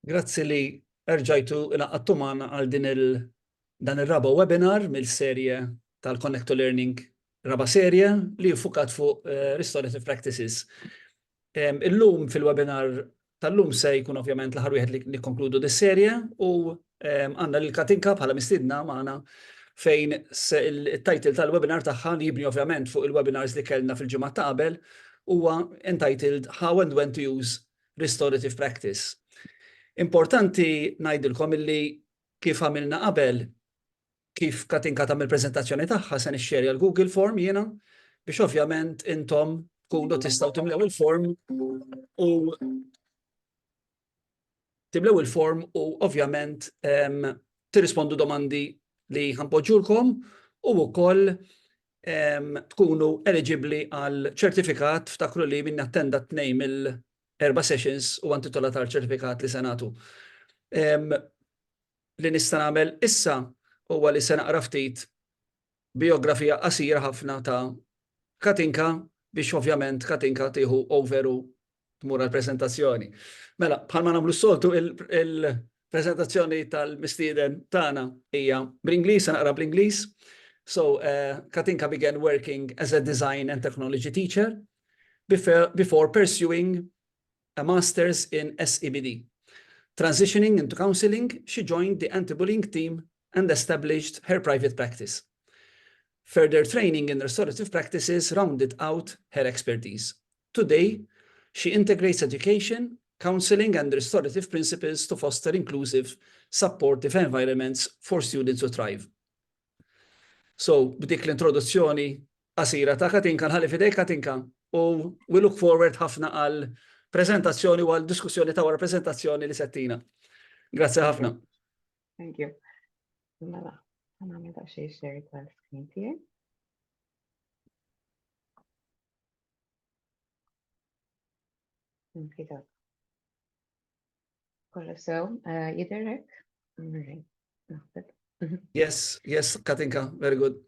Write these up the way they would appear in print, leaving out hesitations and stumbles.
Grazzi li erġajtu inaqqattu magħna għal dan ir-raba webinar mill-serje tal-Connect to Learning, raba serje li fukat fuq Restorative Practices. Illum fil-webinar tal-lum se jkun ovvjament l-aħħar wieħed li nikkonkludu dis-serje u għandna lil Katinka bħala mistiedna magħna fejn il-title tal-webinar tagħha li jibni ovvjament fuq il-webinars li kellna fil-ġimgħa ta' qabel huwa entitled How and When to Use Restorative Practice. Importanti ngħidilkom illi kif għamilna qabel, kif Katinka tagħmel preżentazzjoni tagħha se nixxerja l-Google Form jiena biex ovvjament intom tkunu tistgħu timlew il-form u ovvjament tirrispondu domandi li ħanpoġġulkom u wkoll tkunu eligibbli għal ċertifikat ftakru li min attenda 2 mill-4 sessions u intitolat għal ċertifikat li se nagħtu. Li nista' nagħmel issa huwa li se naqra ftit biografija qasira ħafna ta' Katinka biex ovvjament Katinka tieħu overu tmur għall-preżentazzjoni. Mela, bħalma nagħmlu s-soltu il-preżentazzjoni tal-mistieden tagħna hija bl-Ingliż, se naqra bl-Ingliż. So, Katinka began working as a design and technology teacher before pursuing a master's in SEBD. Transitioning into counseling, she joined the anti-bullying team and established her private practice. Further training in restorative practices rounded out her expertise. Today, she integrates education, counseling, and restorative principles to foster inclusive, supportive environments for students who thrive. So, b'dik l-introduzzjoni qasira ta' Katinka, nħalli fidejk Katinka, u we look forward ħafna għal prezentazzjoni u għal diskussjoni ta' wara prezentazzjoni li settina. Grazie ħafna. Thank you. Mela, għanamil da' xej share tal-screen tiegħi. Nkita. Kolla sew, jidirek? Yes, Katinka, very good.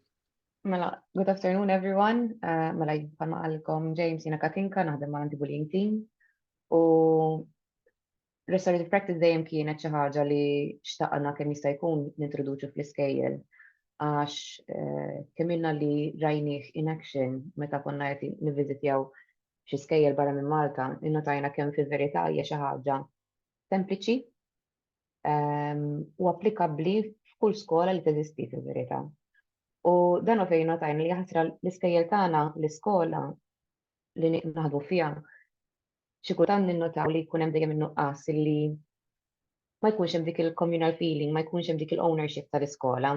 Mela, good afternoon everyone. Mela, jibqalma għalkom James, jina Katinka, naħdem ma' anti-bullying team. U restorative practice dejjem kienet xi ħaġa li xtaqna kemm jista' jkun nintroduċu fl-iskejjel għax kemmilna li rajnih in action meta konna qed nivviżitjaw xi skejjel barra minn Malta, innotajna kemm fil-verità hija xi ħaġa sempliċi u applikabbli f'kull skola li teżisti fil-verità. U dan fejn notajna li ħasra l-iskejjel tagħna l-iskola li naħdu fiha xi kultant ninnotaw li jkun hemm dejjem in-nuqqas li ma jkunx hemm dik il-communal feeling, ma jkunx hemm dik il-ownership tal-iskola.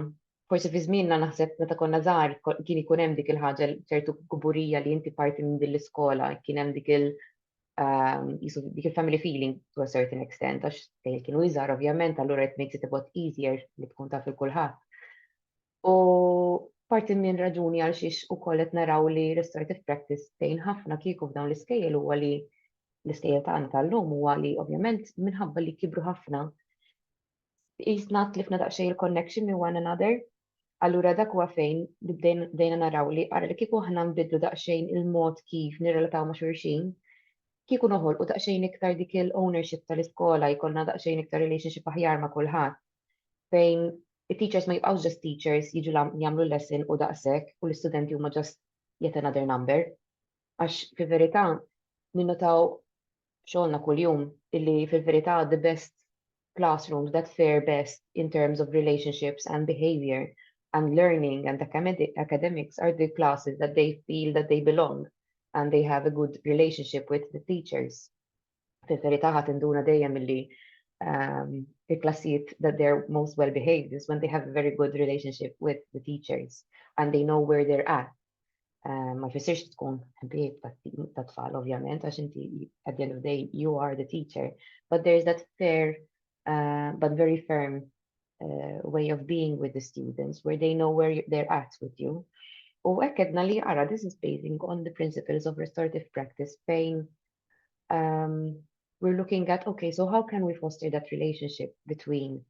Forsi fi żmienna naħseb meta konna żgħar kien ikun hemm dik il-ħaġa ċertu kuburija li inti parti minn din l-iskola, kien hemm dik il-family feeling to a certain extent, għax kienu iżgħar ovvjament, allura it makes it a bit easier li tkun taf il-kulħadd. U parti minn raġuni għal xiex ukoll qed naraw li restorative practice tgħin ħafna kieku f'dawn l-iskejjel huwa li l-iskejjel tagħna tal-lum huwa li ovvjament minħabba li kibru ħafna qisna tlifna daqsxejn il-connection with one another. Allura dak huwa fejn li bdejna naraw li ara li kieku aħna nbidlu daqsxejn il-mod kif nirrelataw ma' xulxin, kieku noħolqu daqsxejn iktar dik il-ownership tal-iskola, jkollna daqsxejn iktar relationship aħjar ma' kulħadd. Fejn it-teachers ma jibqgħux just teachers jiġu jagħmlu lesson u daqshekk u l-istudenti huma just yet another number. Għax fil-verità ninnotaw xogħolna kuljum illi fil-verità the best classrooms that fare best in terms of relationships and behavior and learning and academics are the classes that they feel that they belong and they have a good relationship with the teachers. Fil-verità ħadd induna dejjem illi il-klassijiet that they're most well behaved is when they have a very good relationship with the teachers and they know where they're at. Ma jfissirx tkun ħbieb ta' tfal ovvjament għax inti at the end of the day you are the teacher, but there's that fair but very firm way of being with the students where they know where they're at with you. U hekk edna li ara this is basing on the principles of restorative practice fejn we're looking at, okay, so how can we foster that relationship between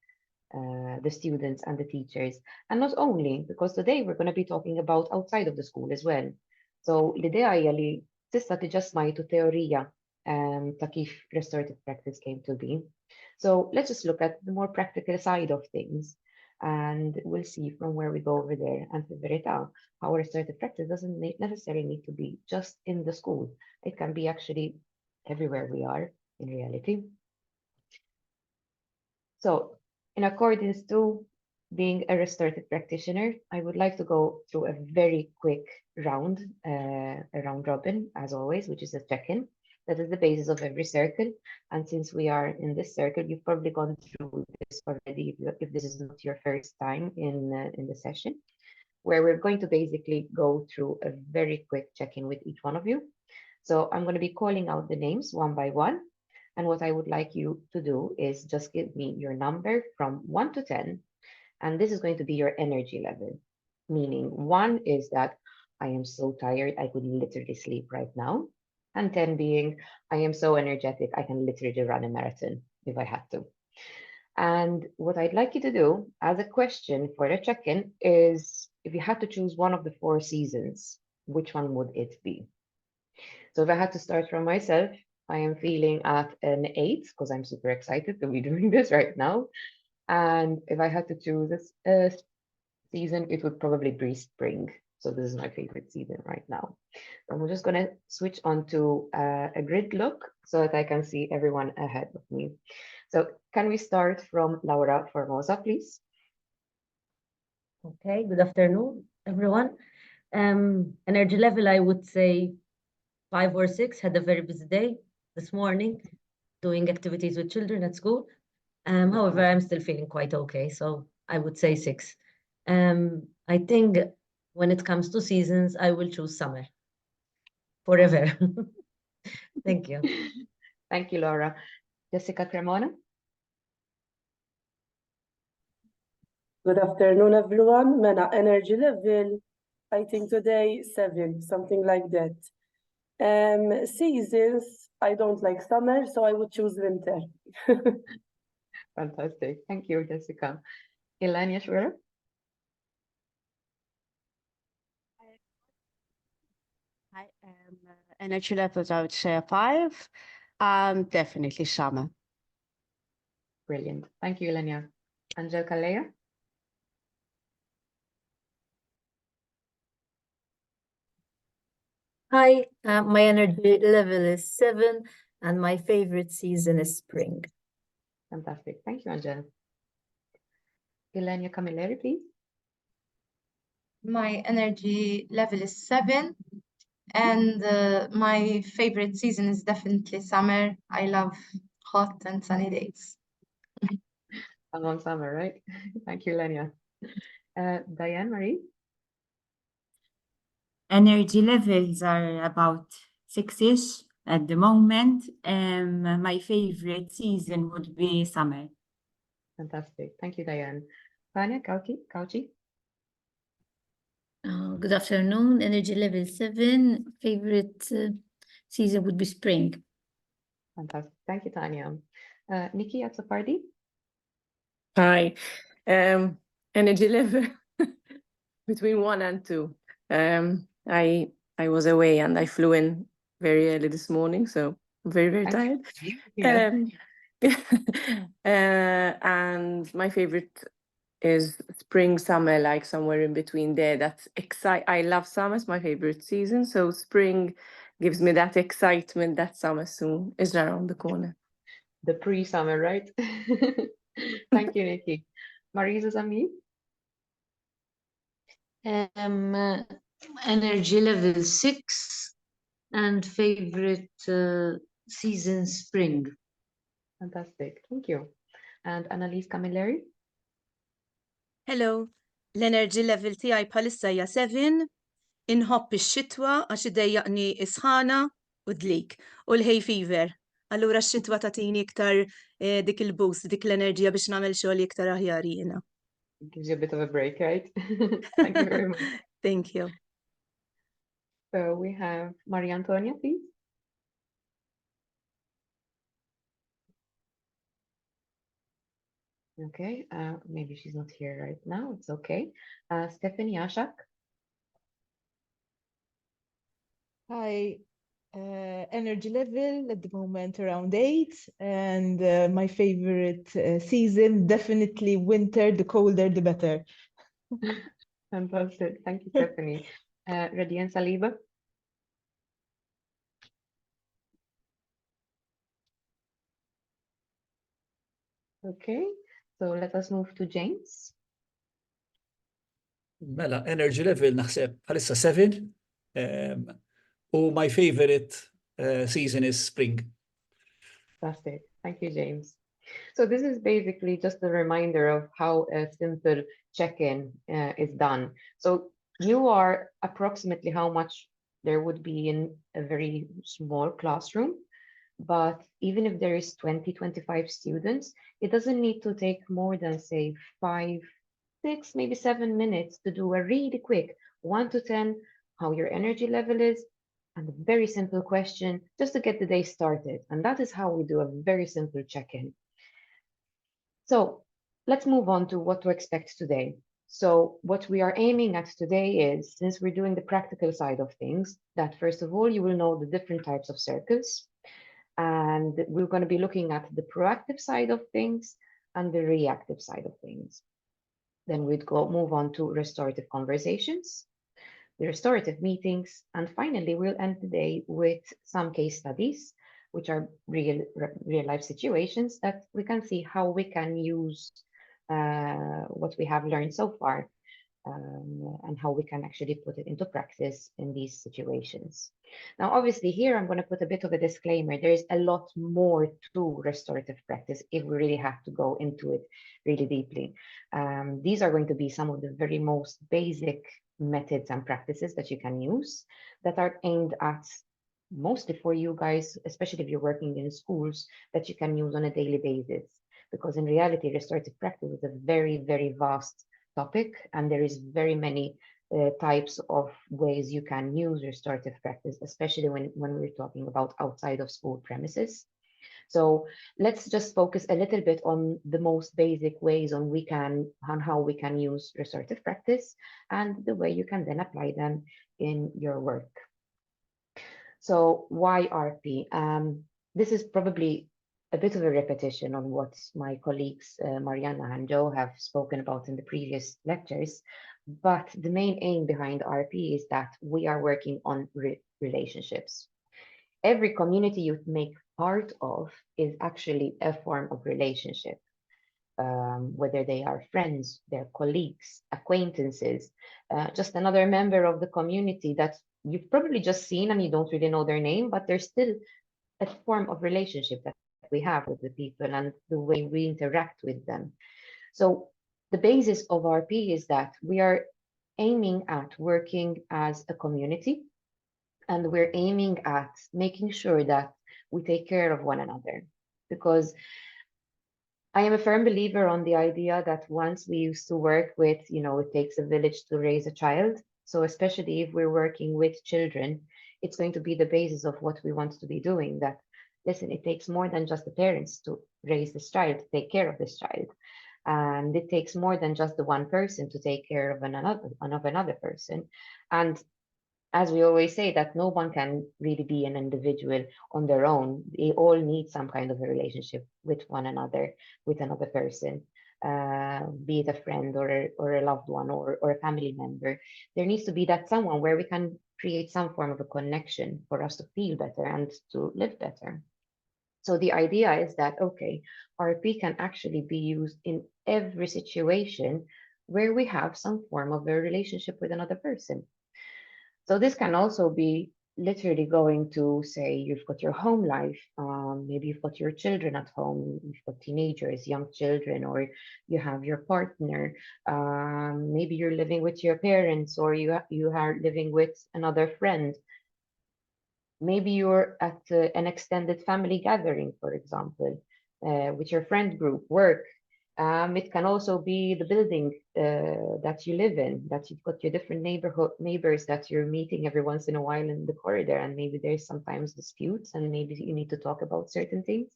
the students and the teachers? And not only, because today we're going to be talking about outside of the school as well. So l-idea hija li tista' tiġa smajtu teorija ta' kif restorative practice came to be. So let's just look at the more practical side of things, and we'll see from where we go over there. And for verità, how restorative practice doesn't necessarily need to be just in the school. It can be actually everywhere we are in reality. So in accordance to being a restorative practitioner, I would like to go through a very quick round, a round robin, as always, which is a check-in. That is the basis of every circle. And since we are in this circle, you've probably gone through this already if this is not your first time in the session, where we're going to basically go through a very quick check-in with each one of you. So I'm going to be calling out the names one by one. And what I would like you to do is just give me your number from 1 to 10. And this is going to be your energy level, meaning 1 is that I am so tired, I could literally sleep right now. And 10 being, I am so energetic, I can literally run a marathon if I had to. And what I'd like you to do as a question for the check-in is, if you had to choose one of the 4 seasons, which one would it be? So if I had to start from myself, I am feeling at an 8 because I'm super excited to be doing this right now. And if I had to choose a season, it would probably be spring. So this is my favorite season right now. And we're just going to switch on to a grid look so that I can see everyone ahead of me. So can we start from Laura Formosa, please? Okay, good afternoon, everyone. Energy level, I would say 5 or 6. Had a very busy day this morning, doing activities with children at school. However, I'm still feeling quite okay, so I would say 6. I think when it comes to seasons, I will choose summer forever. Thank you. Thank you, Laura. Jessica Cremona? Good afternoon, everyone. Mena energy level, I think today 7, something like that. Seasons, I don't like summer, so I would choose winter. Fantastic. Thank you, Jessica. Ilania Schwerer? Energy levels, I would say 5. Definitely summer. Brilliant. Thank you, Ilania. Angelica Leia? Hi, my energy level is 7, and my favorite season is spring. Fantastic. Thank you, Angela. Ilenia Camilleri, please. My energy level is 7, and my favorite season is definitely summer. I love hot and sunny days. A long summer, right? Thank you, Ilenia. Diane Marie? Energy levels are about 6-ish at the moment. My favorite season would be summer. Fantastic. Thank you, Diane. Tanya Kauchi? Good afternoon. Energy level 7. Favorite season would be spring. Fantastic. Thank you, Tanya. Nikki Atsapardi? Hi. Energy level between 1 and 2. I was away and I flew in very early this morning, so I'm very, very tired. Yeah. And my favorite is spring, summer, like somewhere in between there. That's I love summer, it's my favorite season. So spring gives me that excitement that summer soon is around the corner. The pre-summer, right? Thank you, Nikki. Marisa Zami? Energy level 6 and favorite season spring. Fantastic. Thank you. And Annalise Camilleri? Hello. L-energy level tiegħi bħalissa hija 7. Inħobb ix-xitwa għax idejjaqni isħana u dlik u l-hay fever. Allura x-xitwa tagħtini iktar dik il-boost, dik l-enerġija biex nagħmel xogħol iktar aħjar jiena. Gives you a bit of a break, right? Thank you very much. Thank you. So we have Maria Antonia, please. Okay, maybe she's not here right now. It's okay. Stephanie Ashak. Hi, Energy level at the moment around 8, and my favorite season, definitely winter. The colder, the better. Fantastic. Thank you, Stephanie. Radia and Saliba? Okay, so let us move to James. Mela, energy level naħseb bħalissa 7. My favorite season is spring. Fantastic. Thank you, James. So this is basically just a reminder of how a simple check-in is done. So you are approximately how much there would be in a very small classroom, but even if there is 20, 25 students, it doesn't need to take more than, say, 5, 6, maybe 7 minutes to do a really quick 1 to 10, how your energy level is, and a very simple question just to get the day started. And that is how we do a very simple check-in. So let's move on to what to expect today. So what we are aiming at today is, since we're doing the practical side of things, that first of all, you will know the different types of circles. And we're going to be looking at the proactive side of things and the reactive side of things. Then we'd move on to restorative conversations, the restorative meetings, and finally, we'll end the day with some case studies, which are real life situations that we can see how we can use what we have learned so far and how we can actually put it into practice in these situations. Now, obviously here, I'm going to put a bit of a disclaimer. There's a lot more to restorative practice if we really have to go into it really deeply. These are going to be some of the very most basic methods and practices that you can use that are aimed at mostly for you guys, especially if you're working in schools, that you can use on a daily basis. Because in reality, restorative practice is a very, very vast topic, and there is very many types of ways you can use restorative practice, especially when we're talking about outside of school premises. So let's just focus a little bit on the most basic ways on how we can use restorative practice and the way you can then apply them in your work. So why RP? This is probably a bit of a repetition on what my colleagues Mariana and Joe have spoken about in the previous lectures, but the main aim behind RP is that we are working on relationships. Every community you make part of is actually a form of relationship, whether they are friends, their colleagues, acquaintances, just another member of the community that you've probably just seen and you don't really know their name, but there's still a form of relationship that we have with the people and the way we interact with them. So the basis of RP is that we are aiming at working as a community, and we're aiming at making sure that we take care of one another. Because I am a firm believer on the idea that once we used to work with, it takes a village to raise a child. So especially if we're working with children, it's going to be the basis of what we want to be doing, that listen, it takes more than just the parents to raise this child, to take care of this child. And it takes more than just the one person to take care of another person. And as we always say, that no one can really be an individual on their own. They all need some kind of a relationship with one another, with another person, be it a friend or a loved one or a family member. There needs to be that someone where we can create some form of a connection for us to feel better and to live better. So the idea is that, okay, RP can actually be used in every situation where we have some form of a relationship with another person. So this can also be literally going to, say, you've got your home life, maybe you've got your children at home, you've got teenagers, young children, or you have your partner, maybe you're living with your parents, or you are living with another friend. Maybe you're at an extended family gathering, for example, with your friend group, work. It can also be the building that you live in, that you've got your different neighbors that you're meeting every once in a while in the corridor, and maybe there's sometimes disputes and maybe you need to talk about certain things.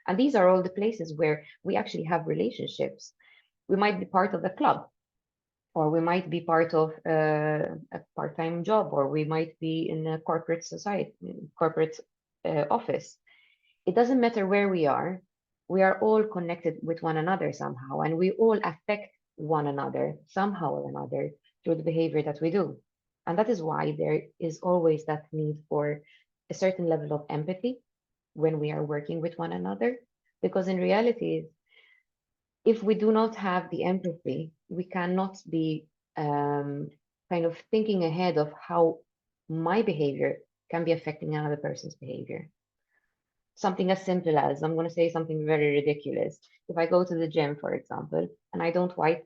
And these are all the places where we actually have relationships. We might be part of a club, or we might be part of a part-time job, or we might be in a corporate society, corporate office. It doesn't matter where we are all connected with one another somehow, and we all affect one another somehow or another through the behavior that we do. And that is why there is always that need for a certain level of empathy when we are working with one another, because in reality, if we do not have the empathy, we cannot be kind of thinking ahead of how my behavior can be affecting another person's behavior. Something as simple as, I'm going to say something very ridiculous. If I go to the gym, for example, and I don't wipe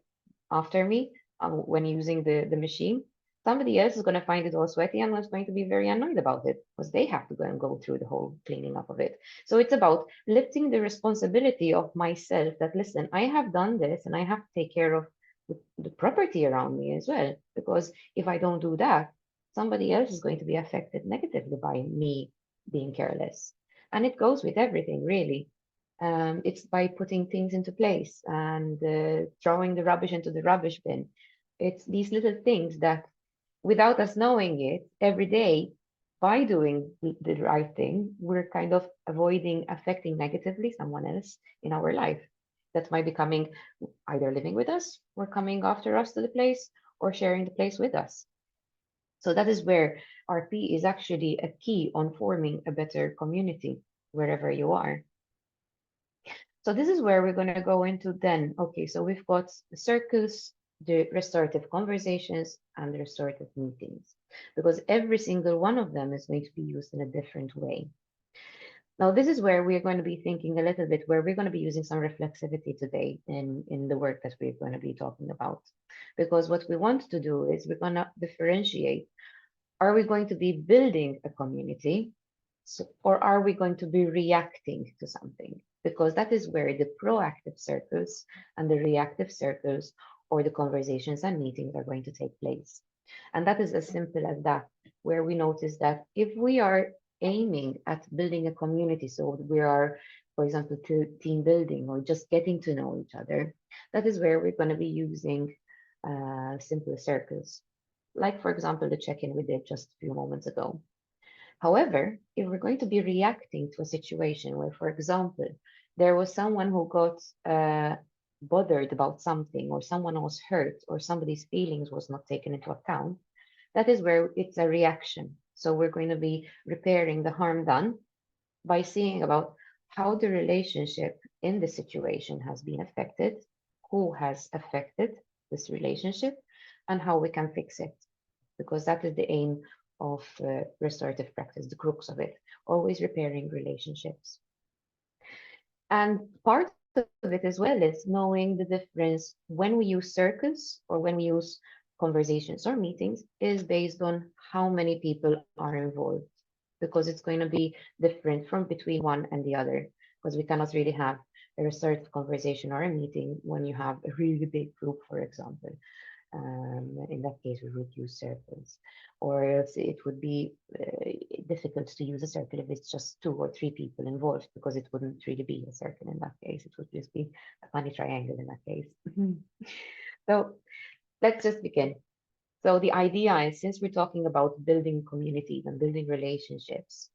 after me when using the machine, somebody else is going to find it all sweaty and is going to be very annoyed about it because they have to go and go through the whole cleaning up of it. So it's about lifting the responsibility of myself that, listen, I have done this and I have to take care of the property around me as well. Because if I don't do that, somebody else is going to be affected negatively by me being careless. And it goes with everything, really. It's by putting things into place and throwing the rubbish into the rubbish bin. It's these little things that, without us knowing it, every day, by doing the right thing, we're kind of avoiding affecting negatively someone else in our life that might be coming, either living with us or coming after us to the place or sharing the place with us. So that is where RP is actually a key on forming a better community wherever you are. So this is where we're going to go into then. Okay, so we've got the circles, the restorative conversations, and the restorative meetings, because every single one of them is going to be used in a different way. Now, this is where we're going to be thinking a little bit, where we're going to be using some reflexivity today in the work that we're going to be talking about. Because what we want to do is we're going to differentiate. Are we going to be building a community, or are we going to be reacting to something? Because that is where the proactive circles and the reactive circles, or the conversations and meetings, are going to take place. And that is as simple as that, where we notice that if we are aiming at building a community, so we are, for example, team building or just getting to know each other, that is where we're going to be using simple circles. Like, for example, the check-in we did just a few moments ago. However, if we're going to be reacting to a situation where, for example, there was someone who got bothered about something, or someone was hurt, or somebody's feelings was not taken into account, that is where it's a reaction. So we're going to be repairing the harm done by seeing about how the relationship in the situation has been affected, who has affected this relationship, and how we can fix it. Because that is the aim of restorative practice, the crux of it, always repairing relationships. And part of it as well is knowing the difference when we use circles or when we use conversations or meetings is based on how many people are involved, because it's going to be different from between one and the other, because we cannot really have a restorative conversation or a meeting when you have a really big group, for example. In that case, we would use circles, or else it would be difficult to use a circle if it's just 2 or 3 people involved, because it wouldn't really be a circle in that case. It would just be a funny triangle in that case. So let's just begin. So the idea is, since we're talking about building communities and building relationships,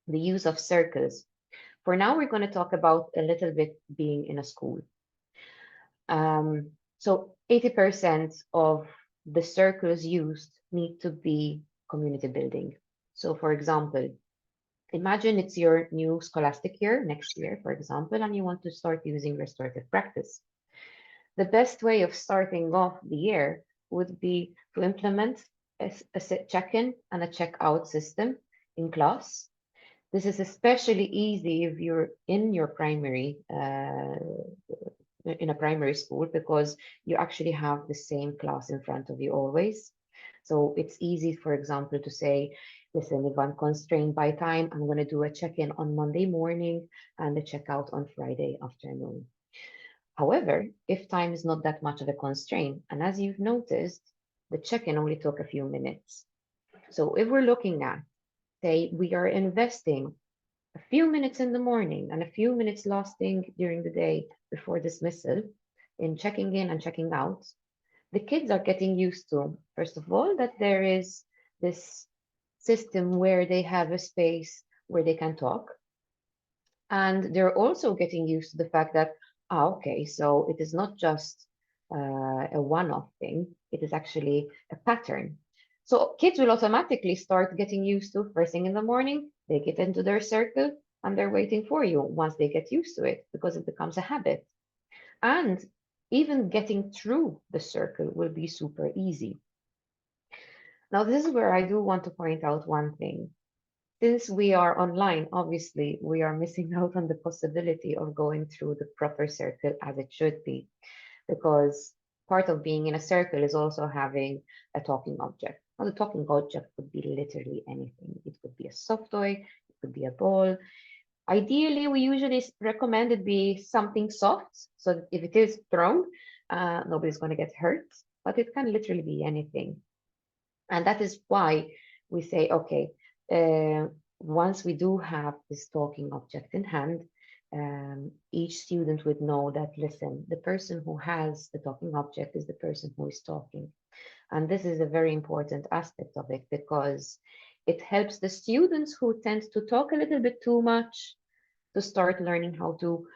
the use of circles. For now, we're going to talk about a little bit being in a school. So 80% of the circles used need to be community building. So for example, imagine it's your new scholastic year, next year, for example, and you want to start using restorative practice. The best way of starting off the year would be to implement a check-in and a check-out system in class. This is especially easy if you're in your primary in a primary school, because you actually have the same class in front of you always. So it's easy, for example, to say, listen, if I'm constrained by time, I'm going to do a check-in on Monday morning and a checkout on Friday afternoon. However, if time is not that much of a constraint, and as you've noticed, the check-in only took a few minutes. So if we're looking at, say, we are investing a few minutes in the morning and a few minutes lasting during the day before dismissal in checking in and checking out, the kids are getting used to, first of all, that there is this system where they have a space where they can talk. And they're also getting used to the fact that, okay, so it is not just a one-off thing, it is actually a pattern. So kids will automatically start getting used to first thing in the morning, they get into their circle and they're waiting for you once they get used to it because it becomes a habit. And even getting through the circle will be super easy. Now, this is where I do want to point out one thing. Since we are online, obviously, we are missing out on the possibility of going through the proper circle as it should be, because part of being in a circle is also having a talking object. Now, the talking object could be literally anything. It could be a soft toy, it could be a ball. Ideally, we usually recommend it be something soft, so that if it is thrown, nobody's going to get hurt, but it can literally be anything. And that is why we say, okay, once we do have this talking object in hand, each student would know that, listen, the person who has the talking object is the person who is talking. And this is a very important aspect of it because it helps the students who tend to talk a little bit too much to start learning how to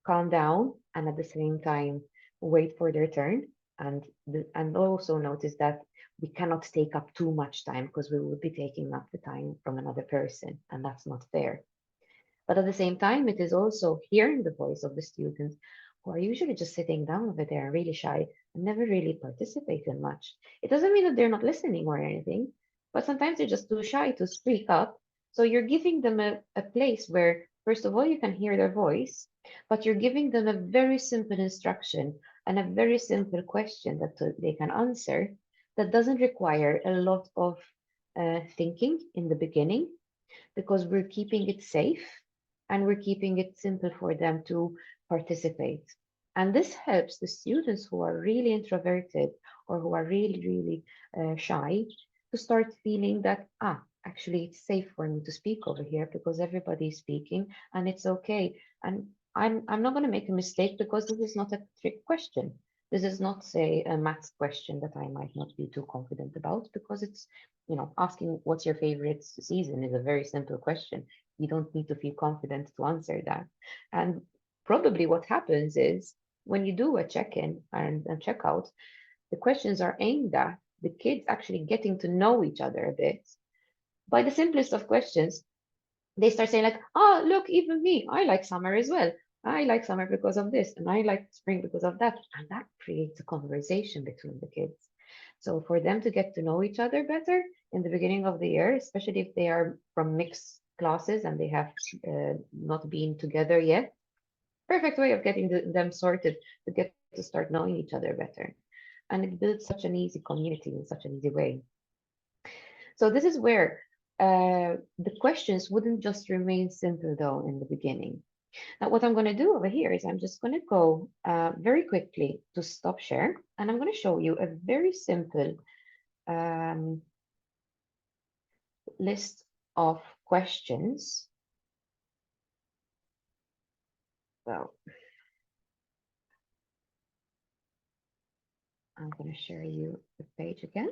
calm down and at the same time wait for their turn. And also notice that we cannot take up too much time because we will be taking up the time from another person, and that's not fair. But at the same time, it is also hearing the voice of the students who are usually just sitting down over there, really shy and never really participate in much. It doesn't mean that they're not listening or anything, but sometimes they're just too shy to speak up. So you're giving them a place where, first of all, you can hear their voice, but you're giving them a very simple instruction and a very simple question that they can answer that doesn't require a lot of thinking in the beginning, because we're keeping it safe and we're keeping it simple for them to participate. And this helps the students who are really introverted or who are really shy to start feeling that, actually it's safe for me to speak over here because everybody's speaking and it's okay. And I'm not going to make a mistake because this is not a trick question. This is not, say, a maths question that I might not be too confident about, because it's, asking what's your favorite season is a very simple question. You don't need to feel confident to answer that. And probably what happens is when you do a check-in and a checkout, the questions are aimed at the kids actually getting to know each other a bit. By the simplest of questions, they start saying like, look, even me, I like summer as well. I like summer because of this, and I like spring because of that. And that creates a conversation between the kids. So for them to get to know each other better in the beginning of the year, especially if they are from mixed classes and they have not been together yet, perfect way of getting them sorted to get to start knowing each other better. And it builds such an easy community in such an easy way. So this is where the questions wouldn't just remain simple though in the beginning. Now, what I'm going to do over here is I'm just going to go very quickly to stop share, and I'm going to show you a very simple list of questions. So I'm going to share you the page again.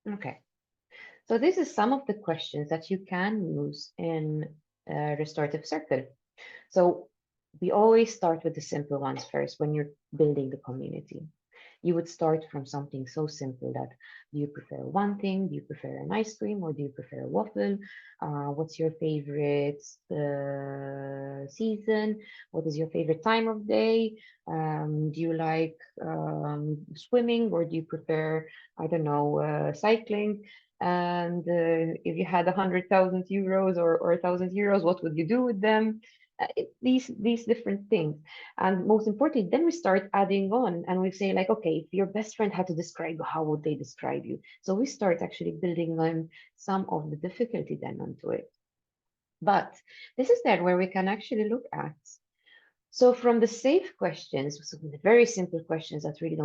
Okay. So this is some of the questions that you can use in Restorative Circle. So we always start with the simple ones first when you're building the community. You would start from something so simple that, do you prefer one thing? Do you prefer an ice cream or do you prefer a waffle? What's your favorite season? What is your favorite time of day? Do you like swimming or do you prefer, I don't know, cycling? And if you had 100,000 euros or 1,000 euros, what would you do with them? These different things. And most importantly, then we start adding on and we say like, okay, if your best friend had to describe you, how would they describe you? So we start actually building on some of the difficulty then onto it. But this is then where we can actually look at. So from the safe questions, so the very simple questions that really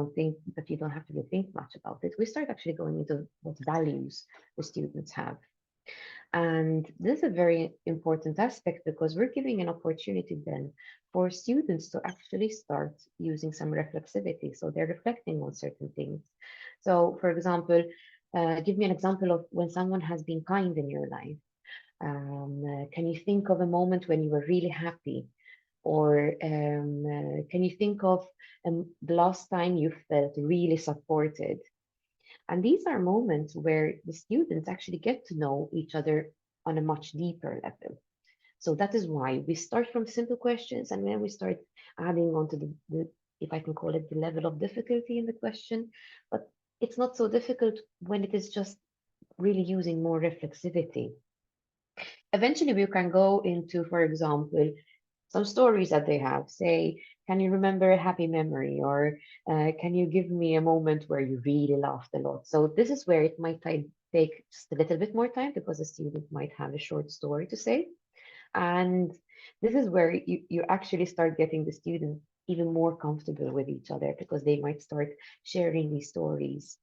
that you don't have to really think much about it, we start actually going into what values the students have. And this is a very important aspect because we're giving an opportunity then for students to actually start using some reflexivity. So they're reflecting on certain things. So, for example, give me an example of when someone has been kind in your life. Can you think of a moment when you were really happy? Or can you think of the last time you felt really supported? And these are moments where the students actually get to know each other on a much deeper level. So that is why we start from simple questions and then we start adding on to the if I can call it, the level of difficulty in the question. But it's not so difficult when it is just really using more reflexivity. Eventually, we can go into, for example, some stories that they have. Say, can you remember a happy memory? Or can you give me a moment where you really laughed a lot? So this is where it might take just a little bit more time because the student might have a short story to say. And this is where you actually start getting the student even more comfortable with each other because they might start sharing these stories.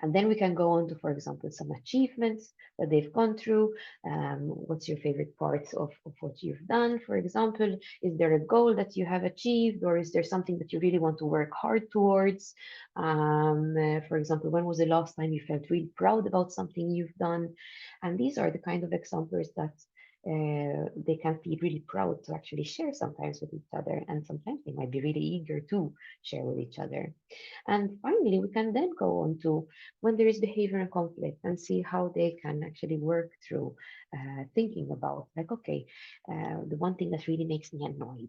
And then we can go on to, for example, some achievements that they've gone through. What's your favorite part of what you've done? For example, is there a goal that you have achieved, or is there something that you really want to work hard towards? For example, when was the last time you felt really proud about something you've done? And these are the kind of examples that they can feel really proud to actually share sometimes with each other, and sometimes they might be really eager to share with each other. And finally, we can then go on to when there is behavioral conflict and see how they can actually work through thinking about, like, okay, the one thing that really makes me annoyed,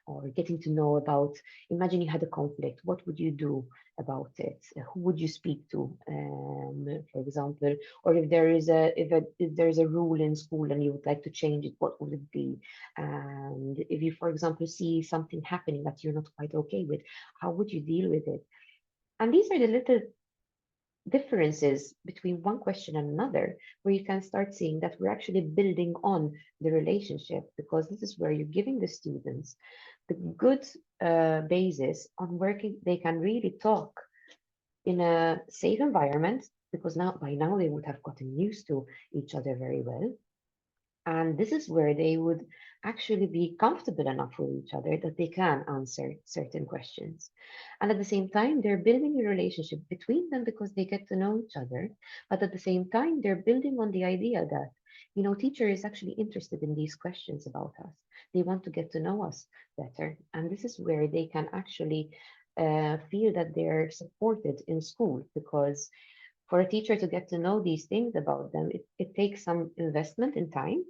or getting to know about, imagine you had a conflict, what would you do about it? Who would you speak to, for example? Or if there is if there is a rule in school and you would like to change it, what would it be? And if you, for example, see something happening that you're not quite okay with, how would you deal with it? And these are the little differences between one question and another, where you can start seeing that we're actually building on the relationship, because this is where you're giving the students the good basis on working. They can really talk in a safe environment, because by now they would have gotten used to each other very well. And this is where they would actually be comfortable enough with each other that they can answer certain questions. And at the same time, they're building a relationship between them because they get to know each other. But at the same time, they're building on the idea that, teacher is actually interested in these questions about us. They want to get to know us better. And this is where they can actually feel that they're supported in school, because for a teacher to get to know these things about them, it takes some investment in time,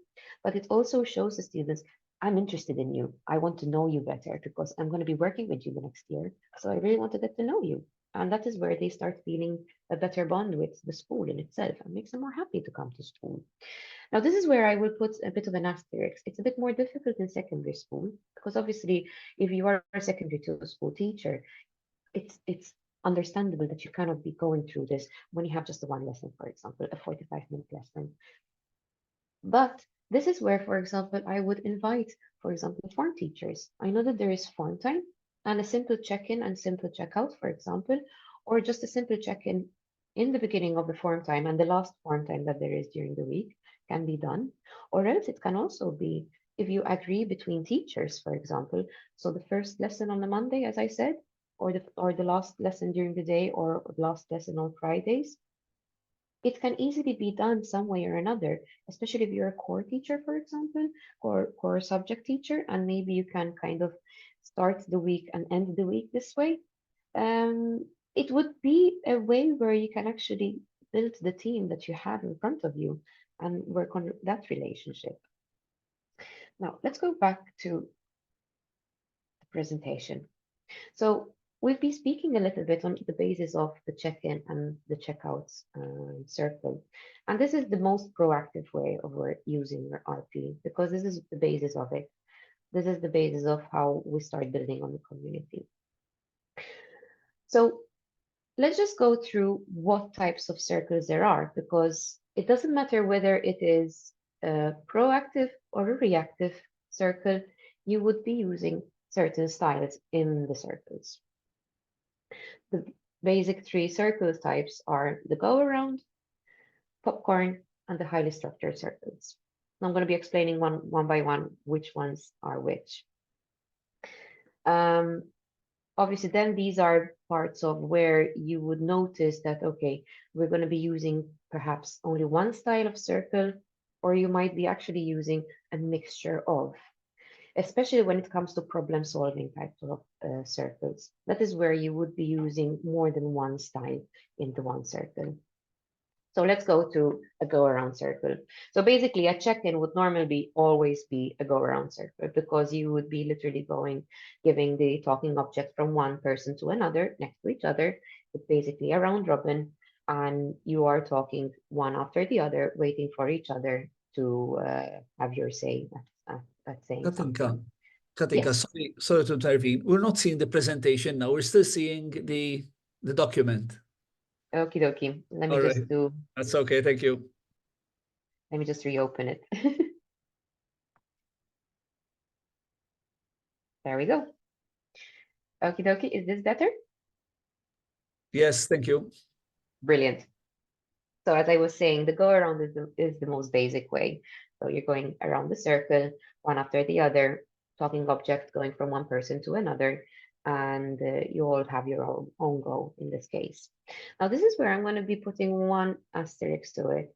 but it also shows the students, I'm interested in you. I want to know you better because I'm going to be working with you the next year. So I really want to get to know you. And that is where they start feeling a better bond with the school in itself and makes them more happy to come to school. Now, this is where I will put a bit of an asterisk. It's a bit more difficult in secondary school because obviously, if you are a secondary school teacher, it's understandable that you cannot be going through this when you have just the one lesson, for example, a 45-minute lesson. But this is where, for example, I would invite, for example, form teachers. I know that there is form time and a simple check-in and simple check-out, for example, or just a simple check-in in the beginning of the form time and the last form time that there is during the week can be done. Or else it can also be, if you agree between teachers, for example, so the first lesson on a Monday, as I said, or the last lesson during the day, or last lesson on Fridays. It can easily be done some way or another, especially if you're a core teacher, for example, or core subject teacher, and maybe you can kind of start the week and end the week this way. It would be a way where you can actually build the team that you have in front of you and work on that relationship. Now, let's go back to the presentation. So we'll be speaking a little bit on the basis of the check-in and the checkouts circle. And this is the most proactive way of using your RP, because this is the basis of it. This is the basis of how we start building on the community. So let's just go through what types of circles there are, because it doesn't matter whether it is a proactive or a reactive circle, you would be using certain styles in the circles. The basic three circle types are the go around, popcorn, and the highly structured circles. I'm going to be explaining one by one which ones are which. Obviously, then these are parts of where you would notice that, okay, we're going to be using perhaps only one style of circle, or you might be actually using a mixture of, especially when it comes to problem solving types of circles. That is where you would be using more than one style into one circle. So let's go to a go-around circle. So basically, a check-in would normally always be a go-around circle, because you would be literally giving the talking object from one person to another next to each other. It's basically a round robin, and you are talking one after the other, waiting for each other to have your say at saying something. Katinka, Yes. sorry to intervene. We're not seeing the presentation now. We're still seeing the document. Okie dokie. Let me All just right. do. That's okay. Thank you. Let me just reopen it. There we go. Okie dokie. Is this better? Yes, thank you. Brilliant. So as I was saying, the go around is the most basic way. So you're going around the circle, one after the other, talking object going from one person to another, and you all have your own go in this case. Now, this is where I'm going to be putting one asterisk to it.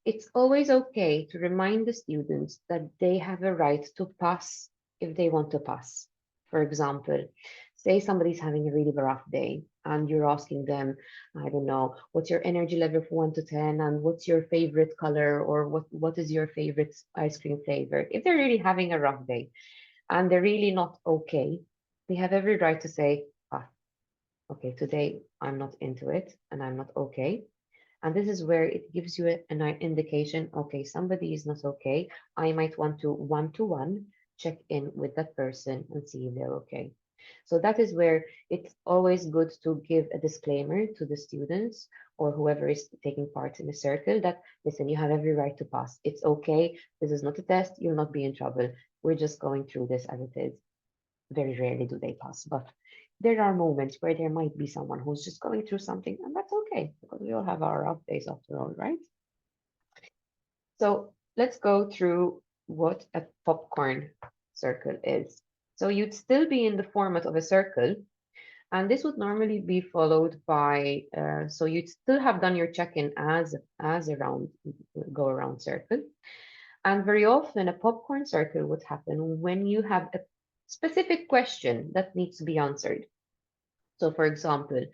It's always okay to remind the students that they have a right to pass if they want to pass. For example, say somebody's having a really rough day and you're asking them, I don't know, what's your energy level from 1 to 10 and what's your favorite color, or what is your favorite ice cream flavor? If they're really having a rough day and they're really not okay, they have every right to say, okay, today I'm not into it and I'm not okay. And this is where it gives you an indication, okay, somebody is not okay. I might want to one-to-one check in with that person and see if they're okay. So that is where it's always good to give a disclaimer to the students or whoever is taking part in the circle that, listen, you have every right to pass. It's okay. This is not a test. You'll not be in trouble. We're just going through this as it is. Very rarely do they pass, but there are moments where there might be someone who's just going through something, and that's okay, because we all have our off days after all, right? So let's go through what a popcorn circle is. So you'd still be in the format of a circle, and this would normally be followed by, so you'd still have done your check-in as a go around circle. And very often a popcorn circle would happen when you have a specific question that needs to be answered. So for example,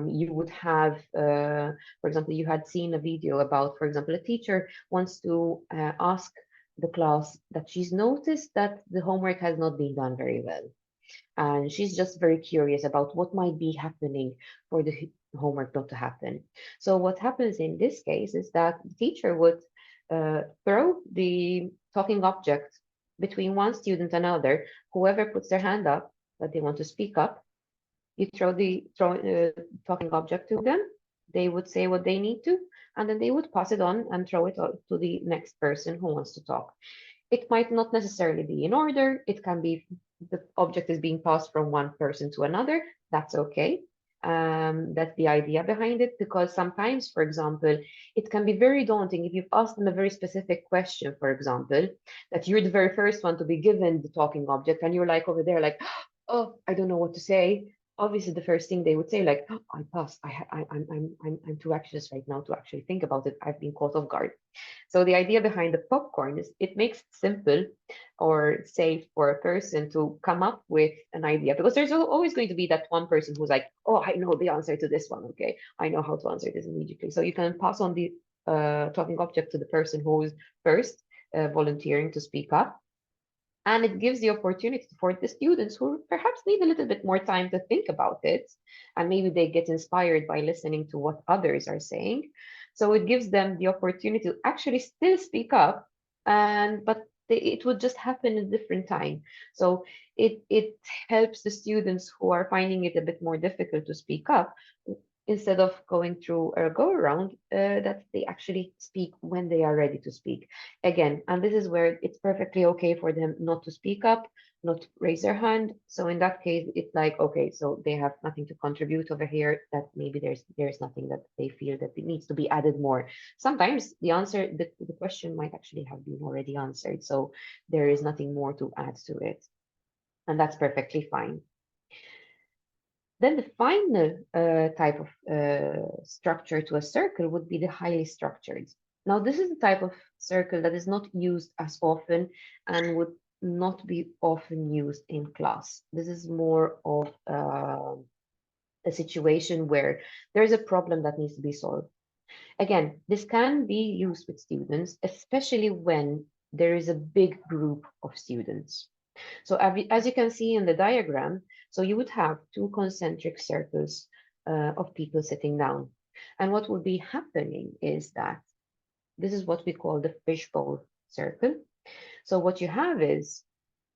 you would have, for example, you had seen a video about, for example, a teacher wants to ask the class that she's noticed that the homework has not been done very well. And she's just very curious about what might be happening for the homework not to happen. So what happens in this case is that the teacher would throw the talking object between one student and another. Whoever puts their hand up that they want to speak up, you throw the talking object to them. They would say what they need to, and then they would pass it on and throw it to the next person who wants to talk. It might not necessarily be in order. It can be the object is being passed from one person to another. That's okay. That's the idea behind it, because sometimes, for example, it can be very daunting if you've asked them a very specific question, for example, that you're the very first one to be given the talking object, and you're like over there, like, oh, I don't know what to say. Obviously, the first thing they would say, like, oh, I passed. I'm too anxious right now to actually think about it. I've been caught off guard. So the idea behind the popcorn is it makes it simple or safe for a person to come up with an idea, because there's always going to be that one person who's like, oh, I know the answer to this one. Okay, I know how to answer this immediately. So you can pass on the talking object to the person who is first volunteering to speak up. And it gives the opportunity for the students who perhaps need a little bit more time to think about it. And maybe they get inspired by listening to what others are saying. So it gives them the opportunity to actually still speak up, but it would just happen at a different time. So it helps the students who are finding it a bit more difficult to speak up instead of going through a go around, that they actually speak when they are ready to speak. Again, and this is where it's perfectly okay for them not to speak up, not raise their hand. So in that case, it's like, okay, so they have nothing to contribute over here, that maybe there's nothing that they feel that it needs to be added more. Sometimes the answer, the question might actually have been already answered, so there is nothing more to add to it. And that's perfectly fine. Then the final type of structure to a circle would be the highly structured. Now, this is the type of circle that is not used as often and would not be often used in class. This is more of a situation where there is a problem that needs to be solved. Again, this can be used with students, especially when there is a big group of students. So as you can see in the diagram, so you would have two concentric circles of people sitting down. And what would be happening is that this is what we call the fishbowl circle. So what you have is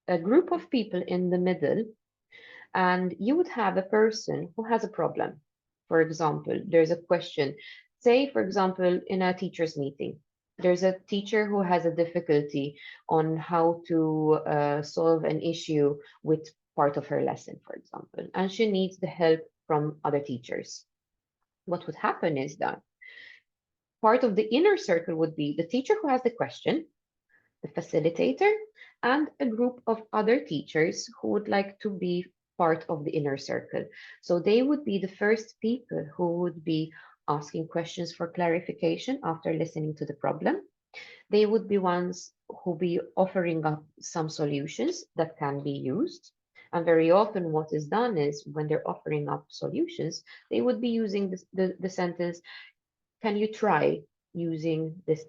a group of people in the middle, and you would have a person who has a problem. For example, there's a question. Say, for example, in a teacher's meeting, there's a teacher who has a difficulty on how to solve an issue with part of her lesson, for example, and she needs the help from other teachers. What would happen is that part of the inner circle would be the teacher who has the question, the facilitator, and a group of other teachers who would like to be part of the inner circle. So they would be the first people who would be asking questions for clarification after listening to the problem. They would be ones who be offering up some solutions that can be used. And very often what is done is when they're offering up solutions, they would be using the sentence, can you try using this?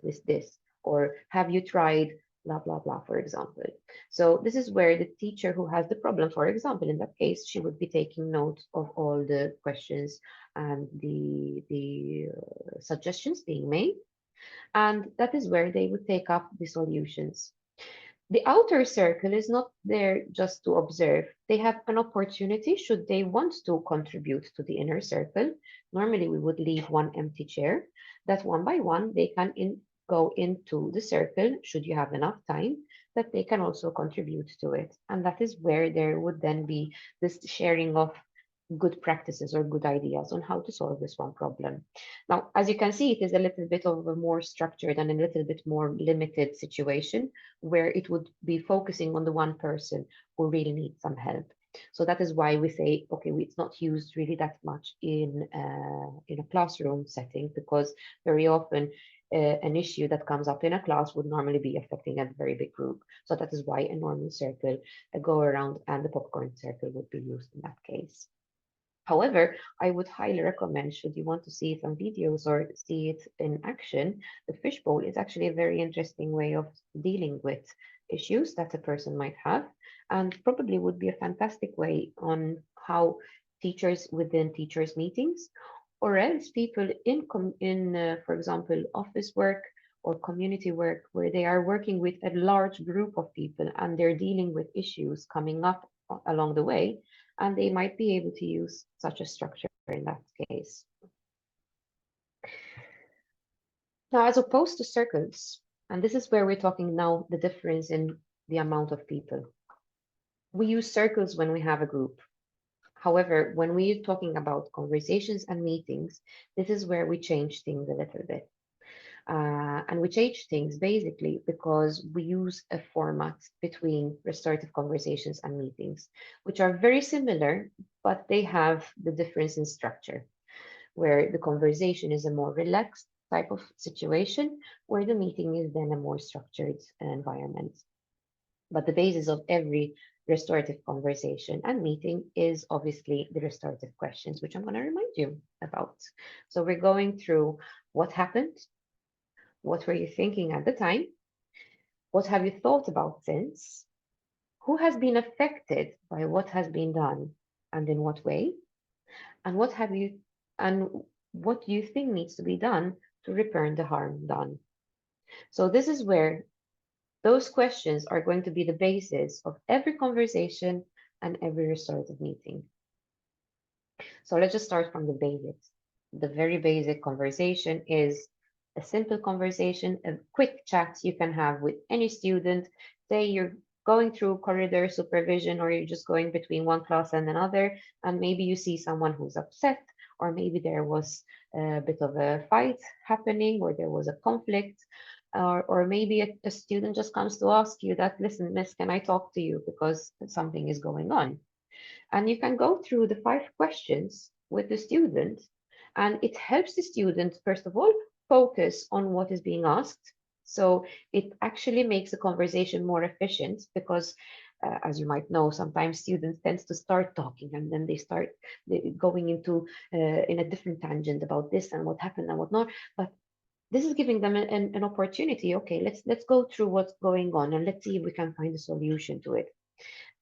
Or have you tried blah, blah, blah, for example. So this is where the teacher who has the problem, for example, in that case, she would be taking note of all the questions and the suggestions being made. And that is where they would take up the solutions. The outer circle is not there just to observe. They have an opportunity should they want to contribute to the inner circle. Normally, we would leave one empty chair that one by one they can go into the circle, should you have enough time, that they can also contribute to it. And that is where there would then be this sharing of good practices or good ideas on how to solve this one problem. Now, as you can see, it is a little bit of a more structured and a little bit more limited situation where it would be focusing on the one person who really needs some help. So that is why we say, okay, it's not used really that much in a classroom setting, because very often an issue that comes up in a class would normally be affecting a very big group. So that is why a normal circle, a go around, and the popcorn circle would be used in that case. However, I would highly recommend, should you want to see some videos or see it in action, the fishbowl is actually a very interesting way of dealing with issues that a person might have, and probably would be a fantastic way on how teachers within teachers' meetings, or else people in for example, office work or community work, where they are working with a large group of people and they're dealing with issues coming up along the way, and they might be able to use such a structure in that case. Now, as opposed to circles, and this is where we're talking now the difference in the amount of people. We use circles when we have a group. However, when we're talking about conversations and meetings, this is where we change things a little bit. And we change things basically because we use a format between restorative conversations and meetings, which are very similar, but they have the difference in structure, where the conversation is a more relaxed type of situation, where the meeting is then a more structured environment. But the basis of every restorative conversation and meeting is obviously the restorative questions, which I'm going to remind you about. So we're going through what happened, what were you thinking at the time, what have you thought about since, who has been affected by what has been done and in what way, and what do you think needs to be done to repair the harm done. So this is where those questions are going to be the basis of every conversation and every restorative meeting. So let's just start from the basics. the very basic conversation is a simple conversation, a quick chat you can have with any student. Say you're going through corridor supervision, or you're just going between one class and another, and maybe you see someone who's upset, or maybe there was a bit of a fight happening, or there was a conflict, or maybe a student just comes to ask you that, listen, miss, can I talk to you because something is going on? And you can go through the 5 questions with the student, and it helps the student, first of all, focus on what is being asked. So it actually makes the conversation more efficient because, as you might know, sometimes students tend to start talking and then they start going into in a different tangent about this and what happened and whatnot. But this is giving them an opportunity. Okay, let's go through what's going on and let's see if we can find a solution to it.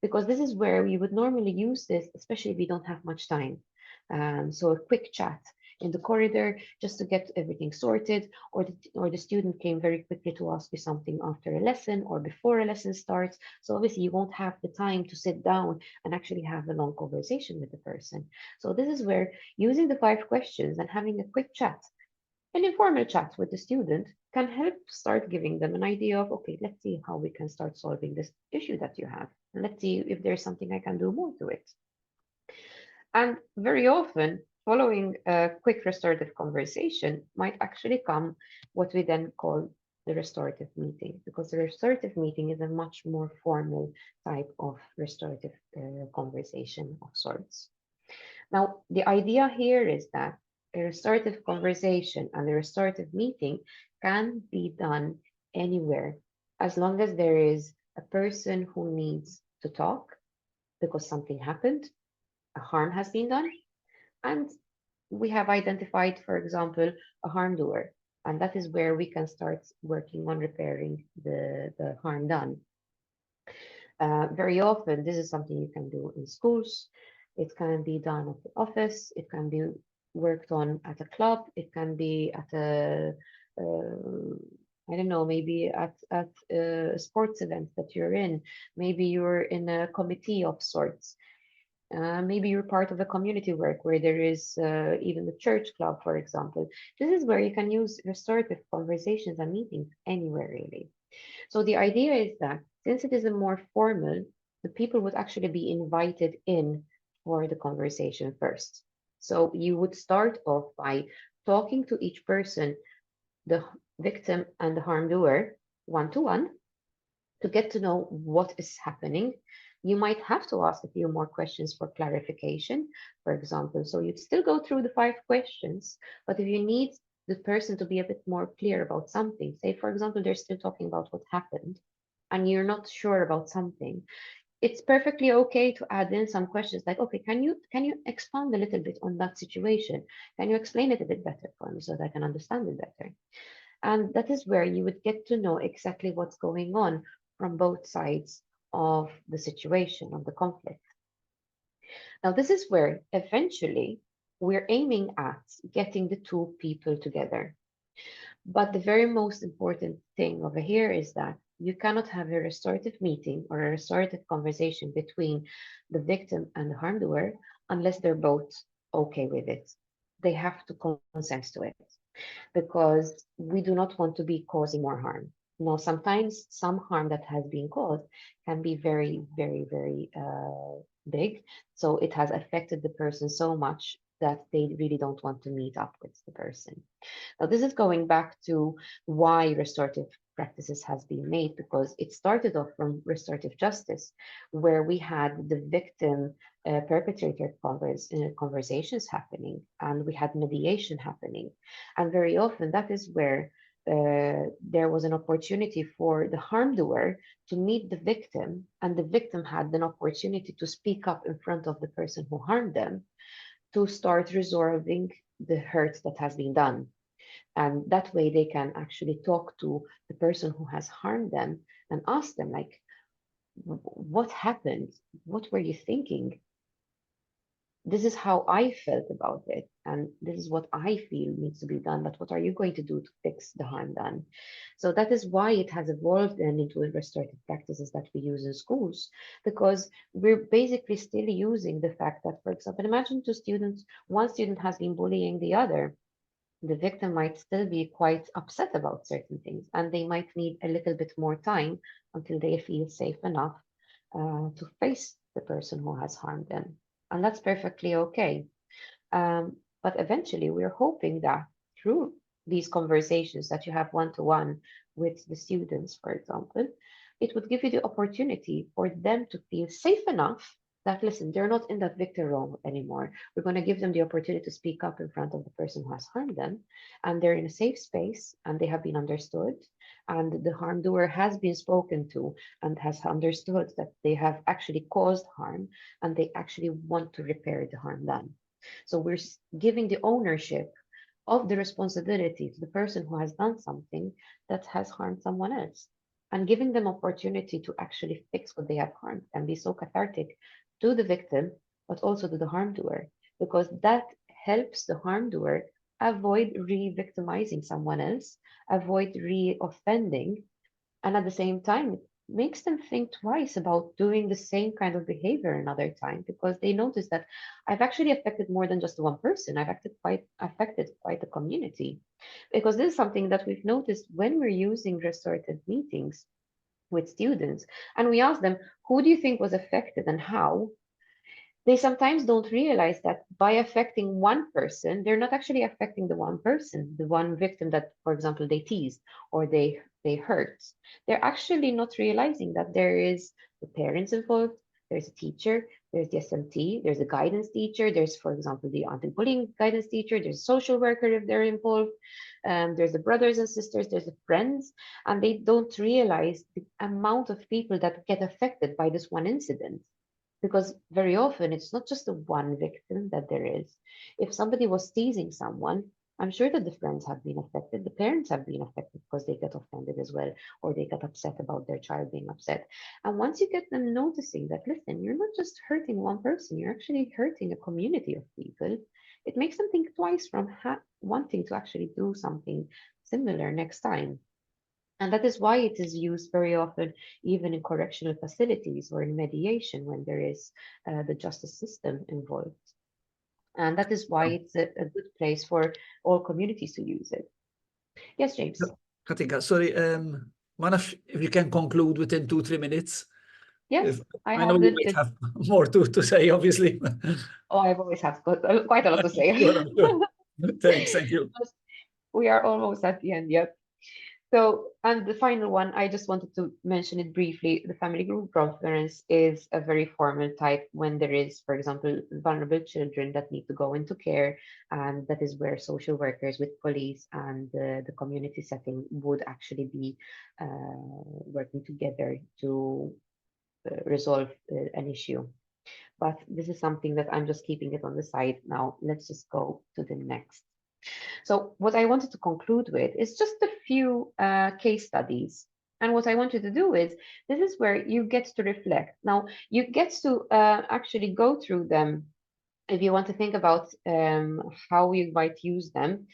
Because this is where we would normally use this, especially if we don't have much time. So a quick chat in the corridor just to get everything sorted, or the student came very quickly to ask you something after a lesson or before a lesson starts. So obviously you won't have the time to sit down and actually have a long conversation with the person. So this is where using the 5 questions and having a quick chat, an informal chat with the student, can help start giving them an idea of, okay, let's see how we can start solving this issue that you have. And let's see if there's something I can do more to it. And very often, following a quick restorative conversation might actually come what we then call the restorative meeting, because the restorative meeting is a much more formal type of restorative conversation of sorts. Now, the idea here is that a restorative conversation and a restorative meeting can be done anywhere, as long as there is a person who needs to talk because something happened, a harm has been done, and we have identified, for example, a harm doer. And that is where we can start working on repairing the harm done. Very often, this is something you can do in schools. It can be done at the office. It can be worked on at a club. It can be at a, I don't know, maybe at a sports event that you're in. Maybe you're in a committee of sorts. Maybe you're part of a community work where there is even the church club, for example. This is where you can use restorative conversations and meetings anywhere, really. So the idea is that since it is a more formal, the people would actually be invited in for the conversation first. So you would start off by talking to each person, the victim and the harm doer, one-to-one, to get to know what is happening. You might have to ask a few more questions for clarification, for example. So you'd still go through the 5 questions, but if you need the person to be a bit more clear about something, say, for example, they're still talking about what happened and you're not sure about something, it's perfectly okay to add in some questions like, okay, can you expand a little bit on that situation? Can you explain it a bit better for me so that I can understand it better? And that is where you would get to know exactly what's going on from both sides of the situation, of the conflict. Now, this is where eventually we're aiming at getting the 2 people together. But the very most important thing over here is that you cannot have a restorative meeting or a restorative conversation between the victim and the harm doer unless they're both okay with it. They have to consent to it, because we do not want to be causing more harm. Now, sometimes some harm that has been caused can be very, very, very big. So it has affected the person so much that they really don't want to meet up with the person. Now, this is going back to why restorative practices has been made, because it started off from restorative justice, where we had the victim perpetrator conversations happening, and we had mediation happening. And very often that is where there was an opportunity for the harm doer to meet the victim, and the victim had an opportunity to speak up in front of the person who harmed them to start resolving the hurt that has been done. And that way they can actually talk to the person who has harmed them and ask them, like, what happened? What were you thinking? this is how I felt about it, and this is what I feel needs to be done, but what are you going to do to fix the harm done? So that is why it has evolved then into restorative practices that we use in schools, because we're basically still using the fact that, for example, imagine two students, one student has been bullying the other. The victim might still be quite upset about certain things, and they might need a little bit more time until they feel safe enough to face the person who has harmed them. And that's perfectly okay. But eventually, we're hoping that through these conversations that you have one-to-one with the students, for example, it would give you the opportunity for them to feel safe enough that, listen, they're not in that victim role anymore. We're going to give them the opportunity to speak up in front of the person who has harmed them, and they're in a safe space, and they have been understood, and the harm doer has been spoken to and has understood that they have actually caused harm, and they actually want to repair the harm done. So we're giving the ownership of the responsibility to the person who has done something that has harmed someone else, and giving them opportunity to actually fix what they have harmed and be so cathartic to the victim, but also to the harm doer, because that helps the harm doer avoid re-victimizing someone else, avoid re-offending, and at the same time, it makes them think twice about doing the same kind of behavior another time, because they notice that I've actually affected more than just one person. I've affected quite a community. Because this is something that we've noticed when we're using restorative meetings with students, and we ask them, who do you think was affected and how? They sometimes don't realize that by affecting one person, they're not actually affecting the one person, the one victim that, for example, they teased or they hurt. They're actually not realizing that there is the parents involved, there's a teacher, there's the SMT, there's a guidance teacher, there's, for example, the anti-bullying guidance teacher, there's a social worker if they're involved, there's the brothers and sisters, there's the friends, and they don't realize the amount of people that get affected by this one incident. Because very often it's not just the one victim that there is. If somebody was teasing someone, I'm sure that the friends have been affected, the parents have been affected because they get offended as well, or they get upset about their child being upset. And once you get them noticing that, listen, you're not just hurting one person, you're actually hurting a community of people, it makes them think twice from wanting to actually do something similar next time. And that is why it is used very often, even in correctional facilities or in mediation when there is the justice system involved. And that is why it's a good place for all communities to use it. Yes, James. Katinka, sorry, Manaf, if you can conclude within 2-3 minutes. Yes, I know you might have more to say, obviously. Oh, I've always had quite a lot to say. Sure. Thanks, thank you. We are almost at the end yet. So, and the final one, I just wanted to mention it briefly. The family group conference is a very formal type when there is, for example, vulnerable children that need to go into care, and that is where social workers with police and the community setting would actually be working together to resolve an issue. But this is something that I'm just keeping it on the side now. Let's just go to the next. So what I wanted to conclude with is just a few case studies. And what I want you to do is, this is where you get to reflect. Now, you get to actually go through them if you want to think about how you might use them.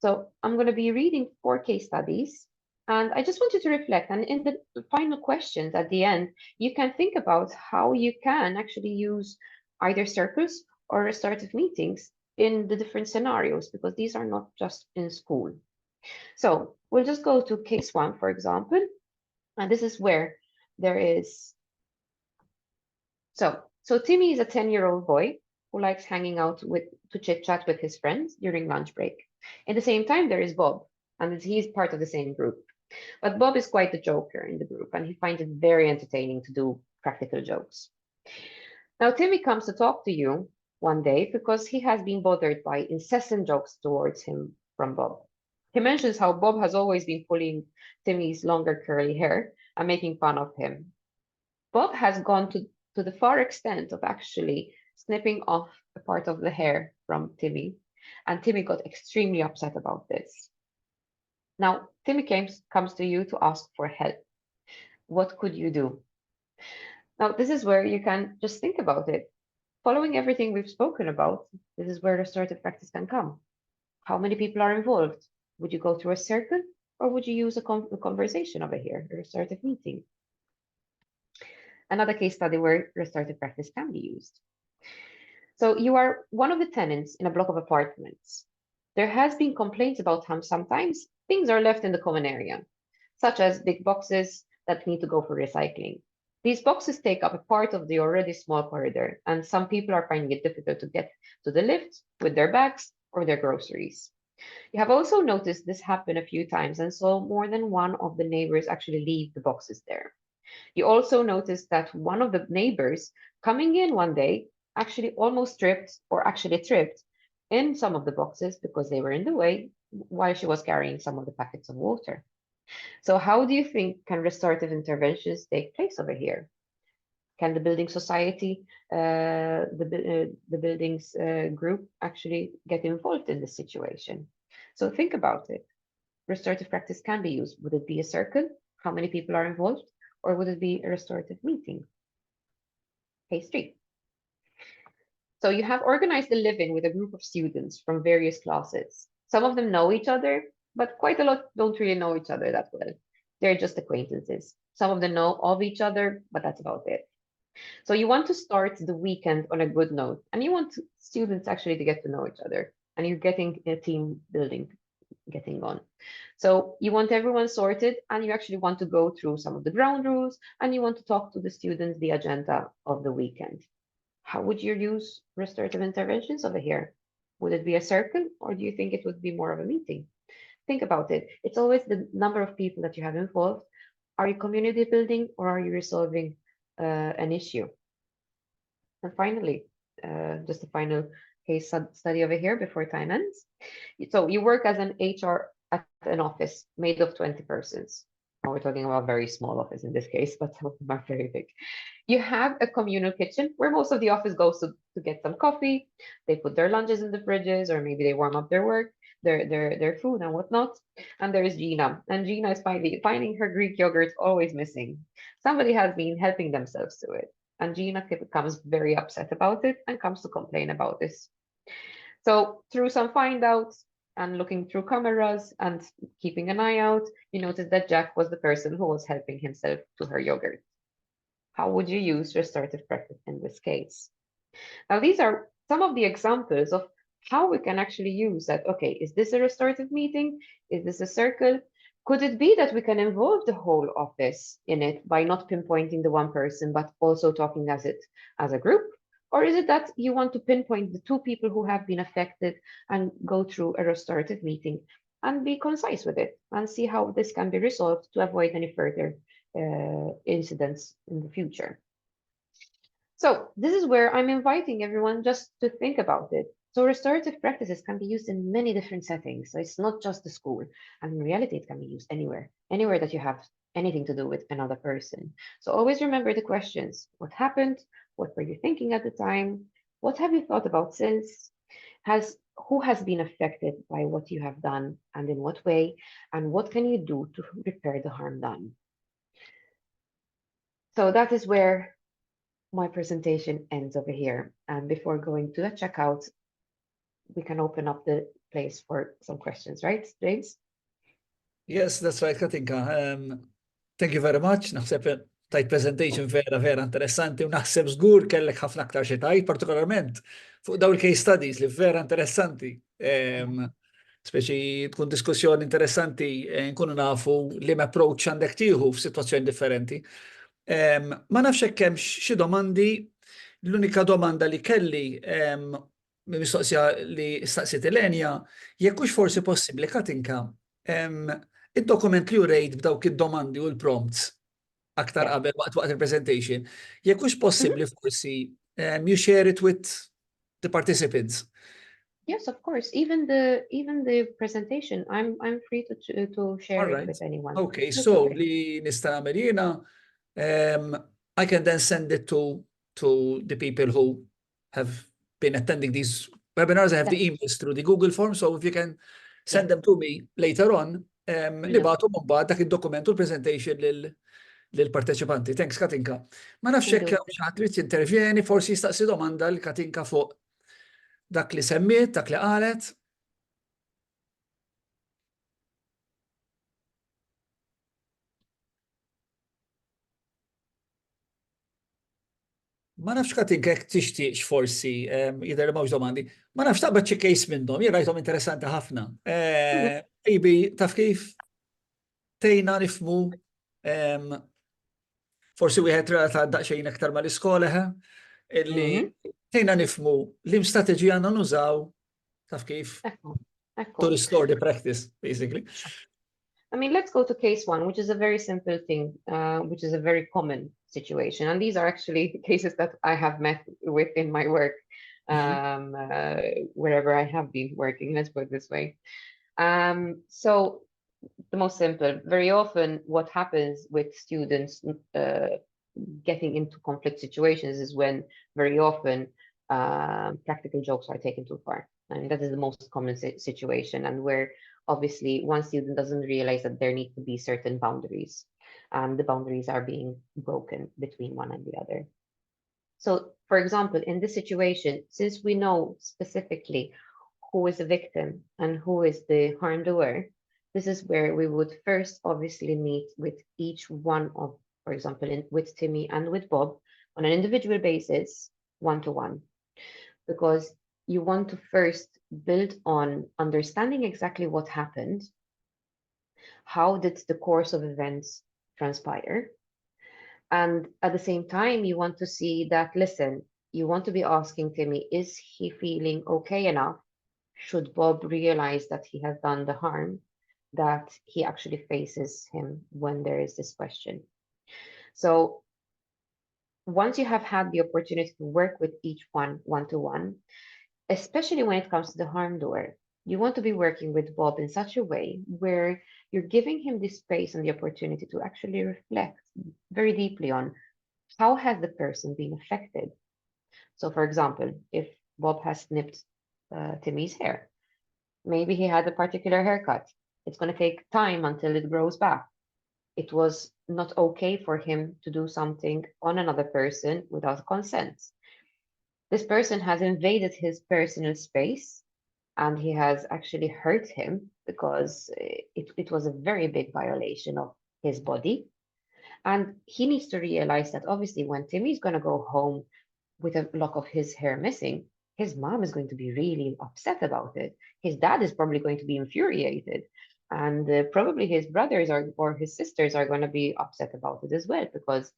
So I'm going to be reading 4 case studies. And I just want you to reflect. And in the final questions at the end, you can think about how you can actually use either circles or restorative meetings in the different scenarios, because these are not just in school. So we'll just go to case 1, for example. And this is where there is. So Timmy is a 10-year-old boy who likes hanging out to chit chat with his friends during lunch break. At the same time, there is Bob, and he's part of the same group. But Bob is quite the joker in the group, and he finds it very entertaining to do practical jokes. Now, Timmy comes to talk to you one day because he has been bothered by incessant jokes towards him from Bob. He mentions how Bob has always been pulling Timmy's longer curly hair and making fun of him. Bob has gone to the far extent of actually snipping off a part of the hair from Timmy, and Timmy got extremely upset about this. Now, Timmy comes to you to ask for help. What could you do? Now, this is where you can just think about it. following everything we've spoken about, this is where restorative practice can come. How many people are involved? Would you go through a circle, or would you use a conversation over here, a restorative meeting? Another case study where restorative practice can be used. So you are one of the tenants in a block of apartments. There has been complaints about how sometimes things are left in the common area, such as big boxes that need to go for recycling. These boxes take up a part of the already small corridor, and some people are finding it difficult to get to the lift with their bags or their groceries. You have also noticed this happen a few times and saw more than one of the neighbors actually leave the boxes there. You also noticed that one of the neighbors coming in one day actually almost tripped or actually tripped in some of the boxes because they were in the way while she was carrying some of the packets of water. So how do you think can restorative interventions take place over here? Can the building society, the buildings group actually get involved in this situation? So think about it. Restorative practice can be used. Would it be a circle? How many people are involved? Or would it be a restorative meeting? Case 3. So you have organized a live-in with a group of students from various classes. Some of them know each other, but quite a lot don't really know each other that well. They're just acquaintances. Some of them know of each other, but that's about it. So you want to start the weekend on a good note, and you want students actually to get to know each other, and you're getting a team building getting on. So you want everyone sorted, and you actually want to go through some of the ground rules, and you want to talk to the students the agenda of the weekend. How would you use restorative interventions over here? Would it be a circle, or do you think it would be more of a meeting? Think about it. It's always the number of people that you have involved. Are you community building, or are you resolving an issue? And finally, just a final case study over here before time ends. So you work as an HR at an office made of 20 persons. Now we're talking about a very small office in this case, but some of them are very big. You have a communal kitchen where most of the office goes to get some coffee. They put their lunches in the fridges, or maybe they warm up their work, their food and whatnot. And there is Gina, and Gina is finding her Greek yogurt always missing. Somebody has been helping themselves to it, and Gina becomes very upset about it and comes to complain about this. So through some find outs and looking through cameras and keeping an eye out, you notice that Jack was the person who was helping himself to her yogurt. How would you use restorative practice in this case? Now, these are some of the examples of how we can actually use that. Okay, is this a restorative meeting? Is this a circle? Could it be that we can involve the whole office in it by not pinpointing the one person, but also talking as a group? Or is it that you want to pinpoint the 2 people who have been affected and go through a restorative meeting and be concise with it and see how this can be resolved to avoid any further incidents in the future? So this is where I'm inviting everyone just to think about it. So restorative practices can be used in many different settings. So it's not just the school, and in reality, it can be used anywhere that you have anything to do with another person. So always remember the questions. What happened? What were you thinking at the time? What have you thought about since? Who has been affected by what you have done, and in what way? And what can you do to repair the harm done? So that is where my presentation ends over here. And before going to the checkout, we can open up the place for some questions, right, James? Yes, that's right, Katinka. Thank you very much. Naħseb tajt presentation vera interessanti u naħseb żgur kellek ħafna aktar xi tajt, partikolarment fuq daw il-case studies li vera interessanti. Speċi tkun diskussjoni interessanti nkunu nafu li approach għandek tieħu f'sitwazzjoni differenti. Ma nafx hekk hemm xi domandi, l-unika domanda li kelli mistoqsija li staqsiet Elenja, jekk hux forsi possibbli Katinka, id-dokument li rejt b'dawk id-domandi u l-prompts aktar qabel waqt il-presentation, jekk hux possibbli forsi you share it with the participants. Yes, of course. Even the presentation, I'm free to share it with anyone. Okay, so li nista' nagħmel jiena, I can then send it to the people who have been attending these webinars. I have the emails through the Google form, so if you can send them to me later on, nibgħatu mbagħad dak id-dokument u l-presentation lill-parteċipanti. Thanks, Katinka. Ma nafx hekk hawn xi ħadd trid jintervjeni, forsi jistaqsi domanda l Katinka fuq dak li semmiet, dak li qalet. Ma nafx Katinka jekk tixtieqx forsi jidher li m'hawnx domandi. Ma nafx taqbad xi case minnhom, jien rajthom interessanti ħafna. Maybe taf kif tejna nifhmu forsi wieħed relata daqsxejn aktar mal-iskola illi tejna nifhmu l-istrateġija għandna nużaw taf kif to restore the practice, basically. I mean, let's go to case one, which is a very simple thing, which is a very common situation. And these are actually cases that I have met with in my work, wherever I have been working, let's put it this way. So the most simple, very often what happens with students getting into conflict situations is when very often practical jokes are taken too far. And that is the most common situation, and where obviously one student doesn't realize that there need to be certain boundaries, and the boundaries are being broken between one and the other. So, for example, in this situation, since we know specifically who is the victim and who is the harm doer, this is where we would first obviously meet with each one of, for example, with Timmy and with Bob on an individual basis, one-to-one, because you want to first build on understanding exactly what happened, how did the course of events transpire, and at the same time, you want to see that, listen, you want to be asking Timmy, is he feeling okay enough? Should Bob realize that he has done the harm, that he actually faces him when there is this question? So once you have had the opportunity to work with each one-to-one, especially when it comes to the harm doer, you want to be working with Bob in such a way where you're giving him the space and the opportunity to actually reflect very deeply on how has the person been affected. So for example, if Bob has snipped Timmy's hair, maybe he had a particular haircut. It's going to take time until it grows back. It was not okay for him to do something on another person without consent. This person has invaded his personal space, and he has actually hurt him because it was a very big violation of his body. And he needs to realize that obviously when Timmy's going to go home with a lock of his hair missing, his mom is going to be really upset about it. His dad is probably going to be infuriated. And probably his brothers or his sisters are going to be upset about it as well, because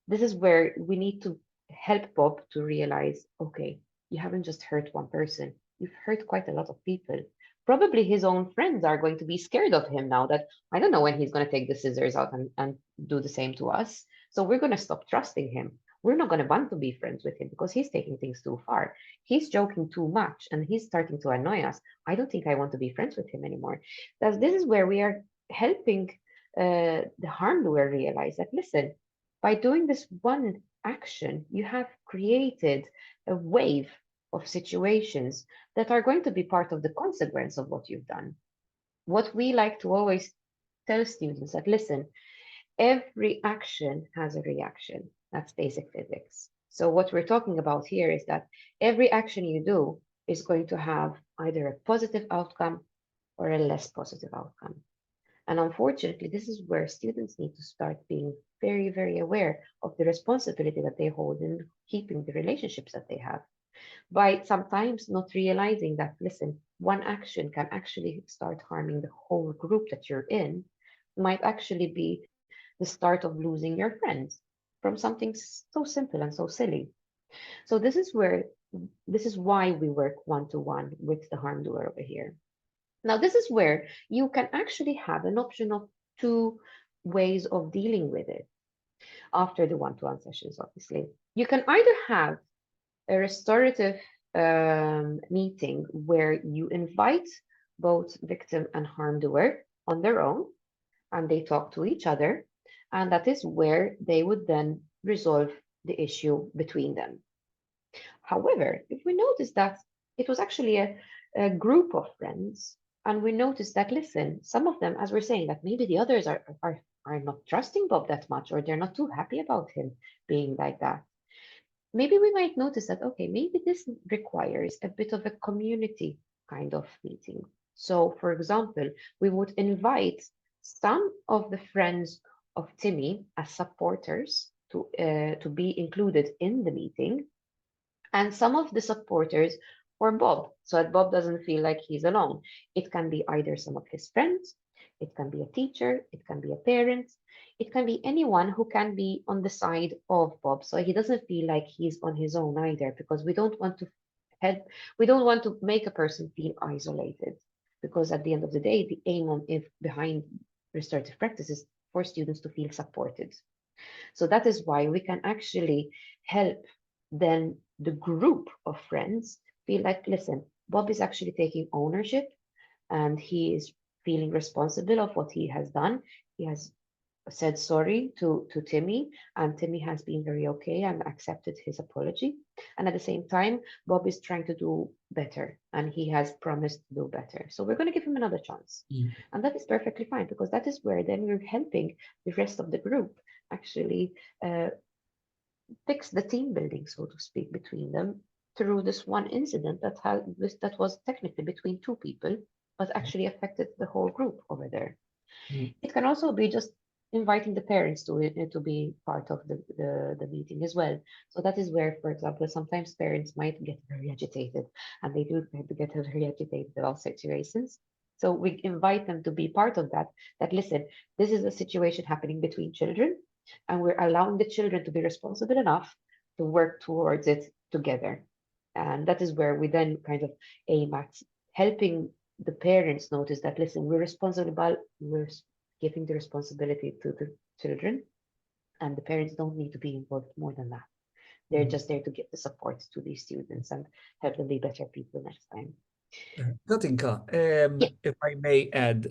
this is where we need to help Bob to realize, okay, you haven't just hurt one person, you've hurt quite a lot of people. Probably his own friends are going to be scared of him now that, I don't know when he's going to take the scissors out and do the same to us. So we're going to stop trusting him. We're not going to want to be friends with him because he's taking things too far. He's joking too much and he's starting to annoy us. I don't think I want to be friends with him anymore. This is where we are helping the harm doer realize that, listen, by doing this one action, you have created a wave of situations that are going to be part of the consequence of what you've done. What we like to always tell students that, listen, every action has a reaction. That's basic physics. So what we're talking about here is that every action you do is going to have either a positive outcome or a less positive outcome. And unfortunately, this is where students need to start being very, very aware of the responsibility that they hold in keeping the relationships that they have. By sometimes not realizing that, listen, one action can actually start harming the whole group that you're in, might actually be the start of losing your friends from something so simple and so silly. So this is why we work one-to-one with the harm doer over here. Now, this is where you can actually have an option of two ways of dealing with it after the one-to-one sessions, obviously. You can either have a restorative meeting where you invite both victim and harm doer on their own, and they talk to each other, and that is where they would then resolve the issue between them. However, if we notice that it was actually a group of friends, and we notice that, listen, some of them, as we're saying, that maybe the others are are not trusting Bob that much, or they're not too happy about him being like that. Maybe we might notice that, okay, maybe this requires a bit of a community kind of meeting. So, for example, we would invite some of the friends of Timmy as supporters to be included in the meeting, and some of the supporters for Bob, so that Bob doesn't feel like he's alone. It can be either some of his friends, it can be a teacher, it can be a parent, it can be anyone who can be on the side of Bob, so he doesn't feel like he's on his own either, because we don't want to we don't want to make a person feel isolated, because at the end of the day, the aim behind restorative practice is for students to feel supported. So that is why we can actually help then the group of friends feel like, listen, Bob is actually taking ownership and he is feeling responsible of what he has done. He has said sorry to Timmy, and Timmy has been very okay and accepted his apology. And at the same time, Bob is trying to do better and he has promised to do better. So we're going to give him another chance. And that is perfectly fine, because that is where then we're helping the rest of the group actually fix the team building, so to speak, between them through this one incident that was technically between two people, but actually affected the whole group over there. It can also be just inviting the parents to be part of the meeting as well. So that is where, for example, sometimes parents might get very agitated, and they do get very agitated in all situations. So we invite them to be part of that, listen, this is a situation happening between children, and we're allowing the children to be responsible enough to work towards it together. And that is where we then kind of aim at helping the parents notice that, listen, we're giving the responsibility to the children, and the parents don't need to be involved more than that. They're just there to give the support to these students and help them be better people next time. Katinka, if I may add,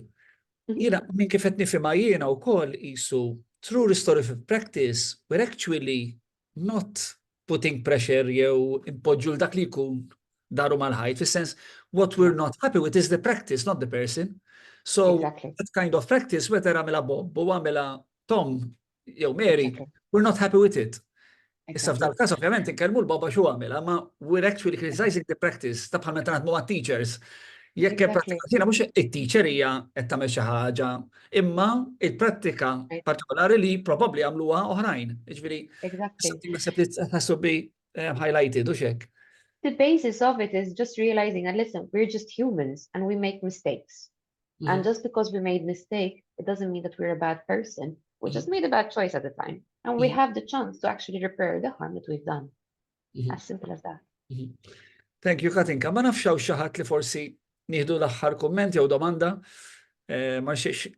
minn kif qed nifhimha jiena wkoll qisu through restorative practice, we're actually not putting pressure jew impoġġu l dak li jkun daru mal-ħajt, fis-sens what we're not happy with is the practice, not the person. So that kind of practice, whether għamela Bob u għamela Tom jew Mary, we're not happy with it. Issa f'dal każ ovvjament inkellmu l-Boba xu għamela, ma we're actually criticizing the practice ta' bħal meta naħdmu mat-teachers. Jekk il-prattika tiegħna mhux it-teacher hija qed tagħmel xi ħaġa, imma il-prattika partikolari li probabbli għamluha oħrajn. Jiġifieri naħseb li has to be highlighted u x'hekk. The basis of it is just realizing that, listen, we're just humans and we make mistakes. And just because we made mistake, it doesn't mean that we're a bad person. We just made a bad choice at the time. And we have the chance to actually repair the harm that we've done. As simple as that. Thank you, Katinka. Ma nafx hawn xi ħadd li forsi nieħdu l-aħħar kumment jew domanda. Ma xiex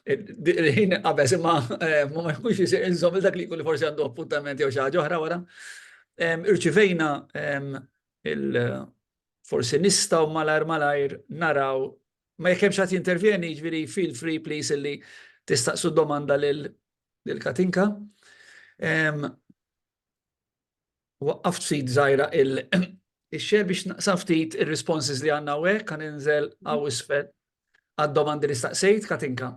ħin qabeż imma ma jkunx inżomm dak li jkun li forsi għandu appuntament jew xi ħaġa oħra wara. Irċivejna forsi nistgħu malajr naraw ma jekk hemm xi ħadd jintervjeni, jiġifieri feel free please illi tistaqsu domanda lil Katinka. Waqqaft ftit żgħira ix-xejn biex naqsam ftit ir-responses li għandna hawnhekk kan inżel hawn isfel għad-domandi li staqsejt, Katinka.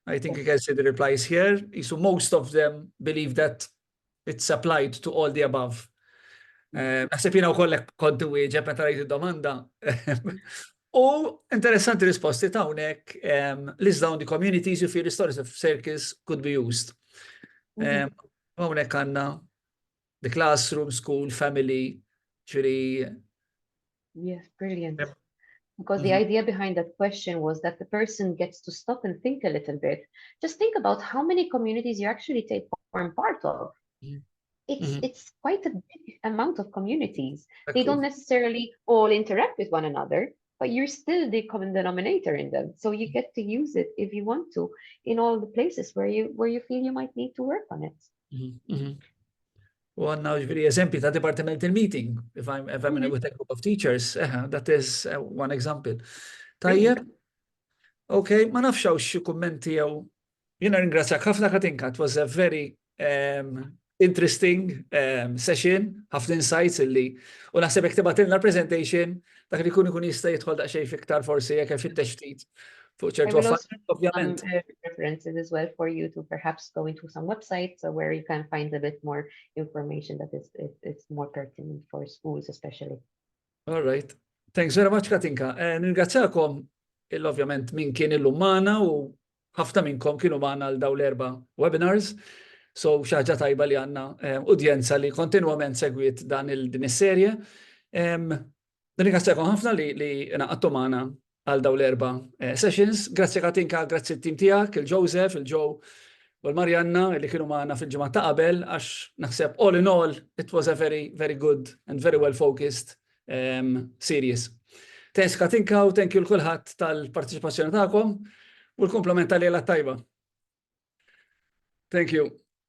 I think you can see the replies here. So most of them believe that it's applied to all the above. Naħseb jiena wkoll kont wieġeb meta rajt id-domanda. U interessanti risposti ta' hawnhekk, list down the communities you feel restorative circles could be used. Hawnhekk għandna the classroom, school, family, Yes, brilliant. Because the idea behind that question was that the person gets to stop and think a little bit. Just think about how many communities you actually form part of. It's quite a big amount of communities. They don't necessarily all interact with one another, but you're still the common denominator in them. So you get to use it if you want to in all the places where you feel you might need to work on it. U għanna ġviri eżempji ta' departmental meeting, if I'm with a group of teachers, that is one example. Tajjeb? Okay, ma nafxaw xi kummenti jew jiena ringrazzjak ħafna Katinka, it was a very interesting session, ħafna insights illi u naħseb jekk tibatilna l-presentation dak li jkun jista' jidħol daqsxejn fiktar forsi jekk hemm fit-textit. fuq I ċertu will also affarijiet, ovvjament. references as well for you to perhaps go into some websites where you can find a bit more information that is more pertinent for schools especially. All right. Thanks very much, Katinka. Ningrazzjakom ovvjament min kien illum magħna u ħafna minnkom kienu magħna għal dawn l-erba' webinars. So xi ħaġa tajba li għandna udjenza li kontinwament segwiet din is-serje. Ningrazzjakom ħafna li naqgħodtu magħna għal dawn l-erba' sessions. Grazzi Katinka, grazzi t-tim tiegħek, il-Joseph, il-Joe u l-Marianna li kienu magħna fil-ġimgħa ta' qabel għax naħseb all in all it was a very, very good and very well focused series. Thanks Katinka u thank you l-kulħadd tal-partiċipazzjoni tagħkom u l-komplement tal-lejla tajba. Thank you.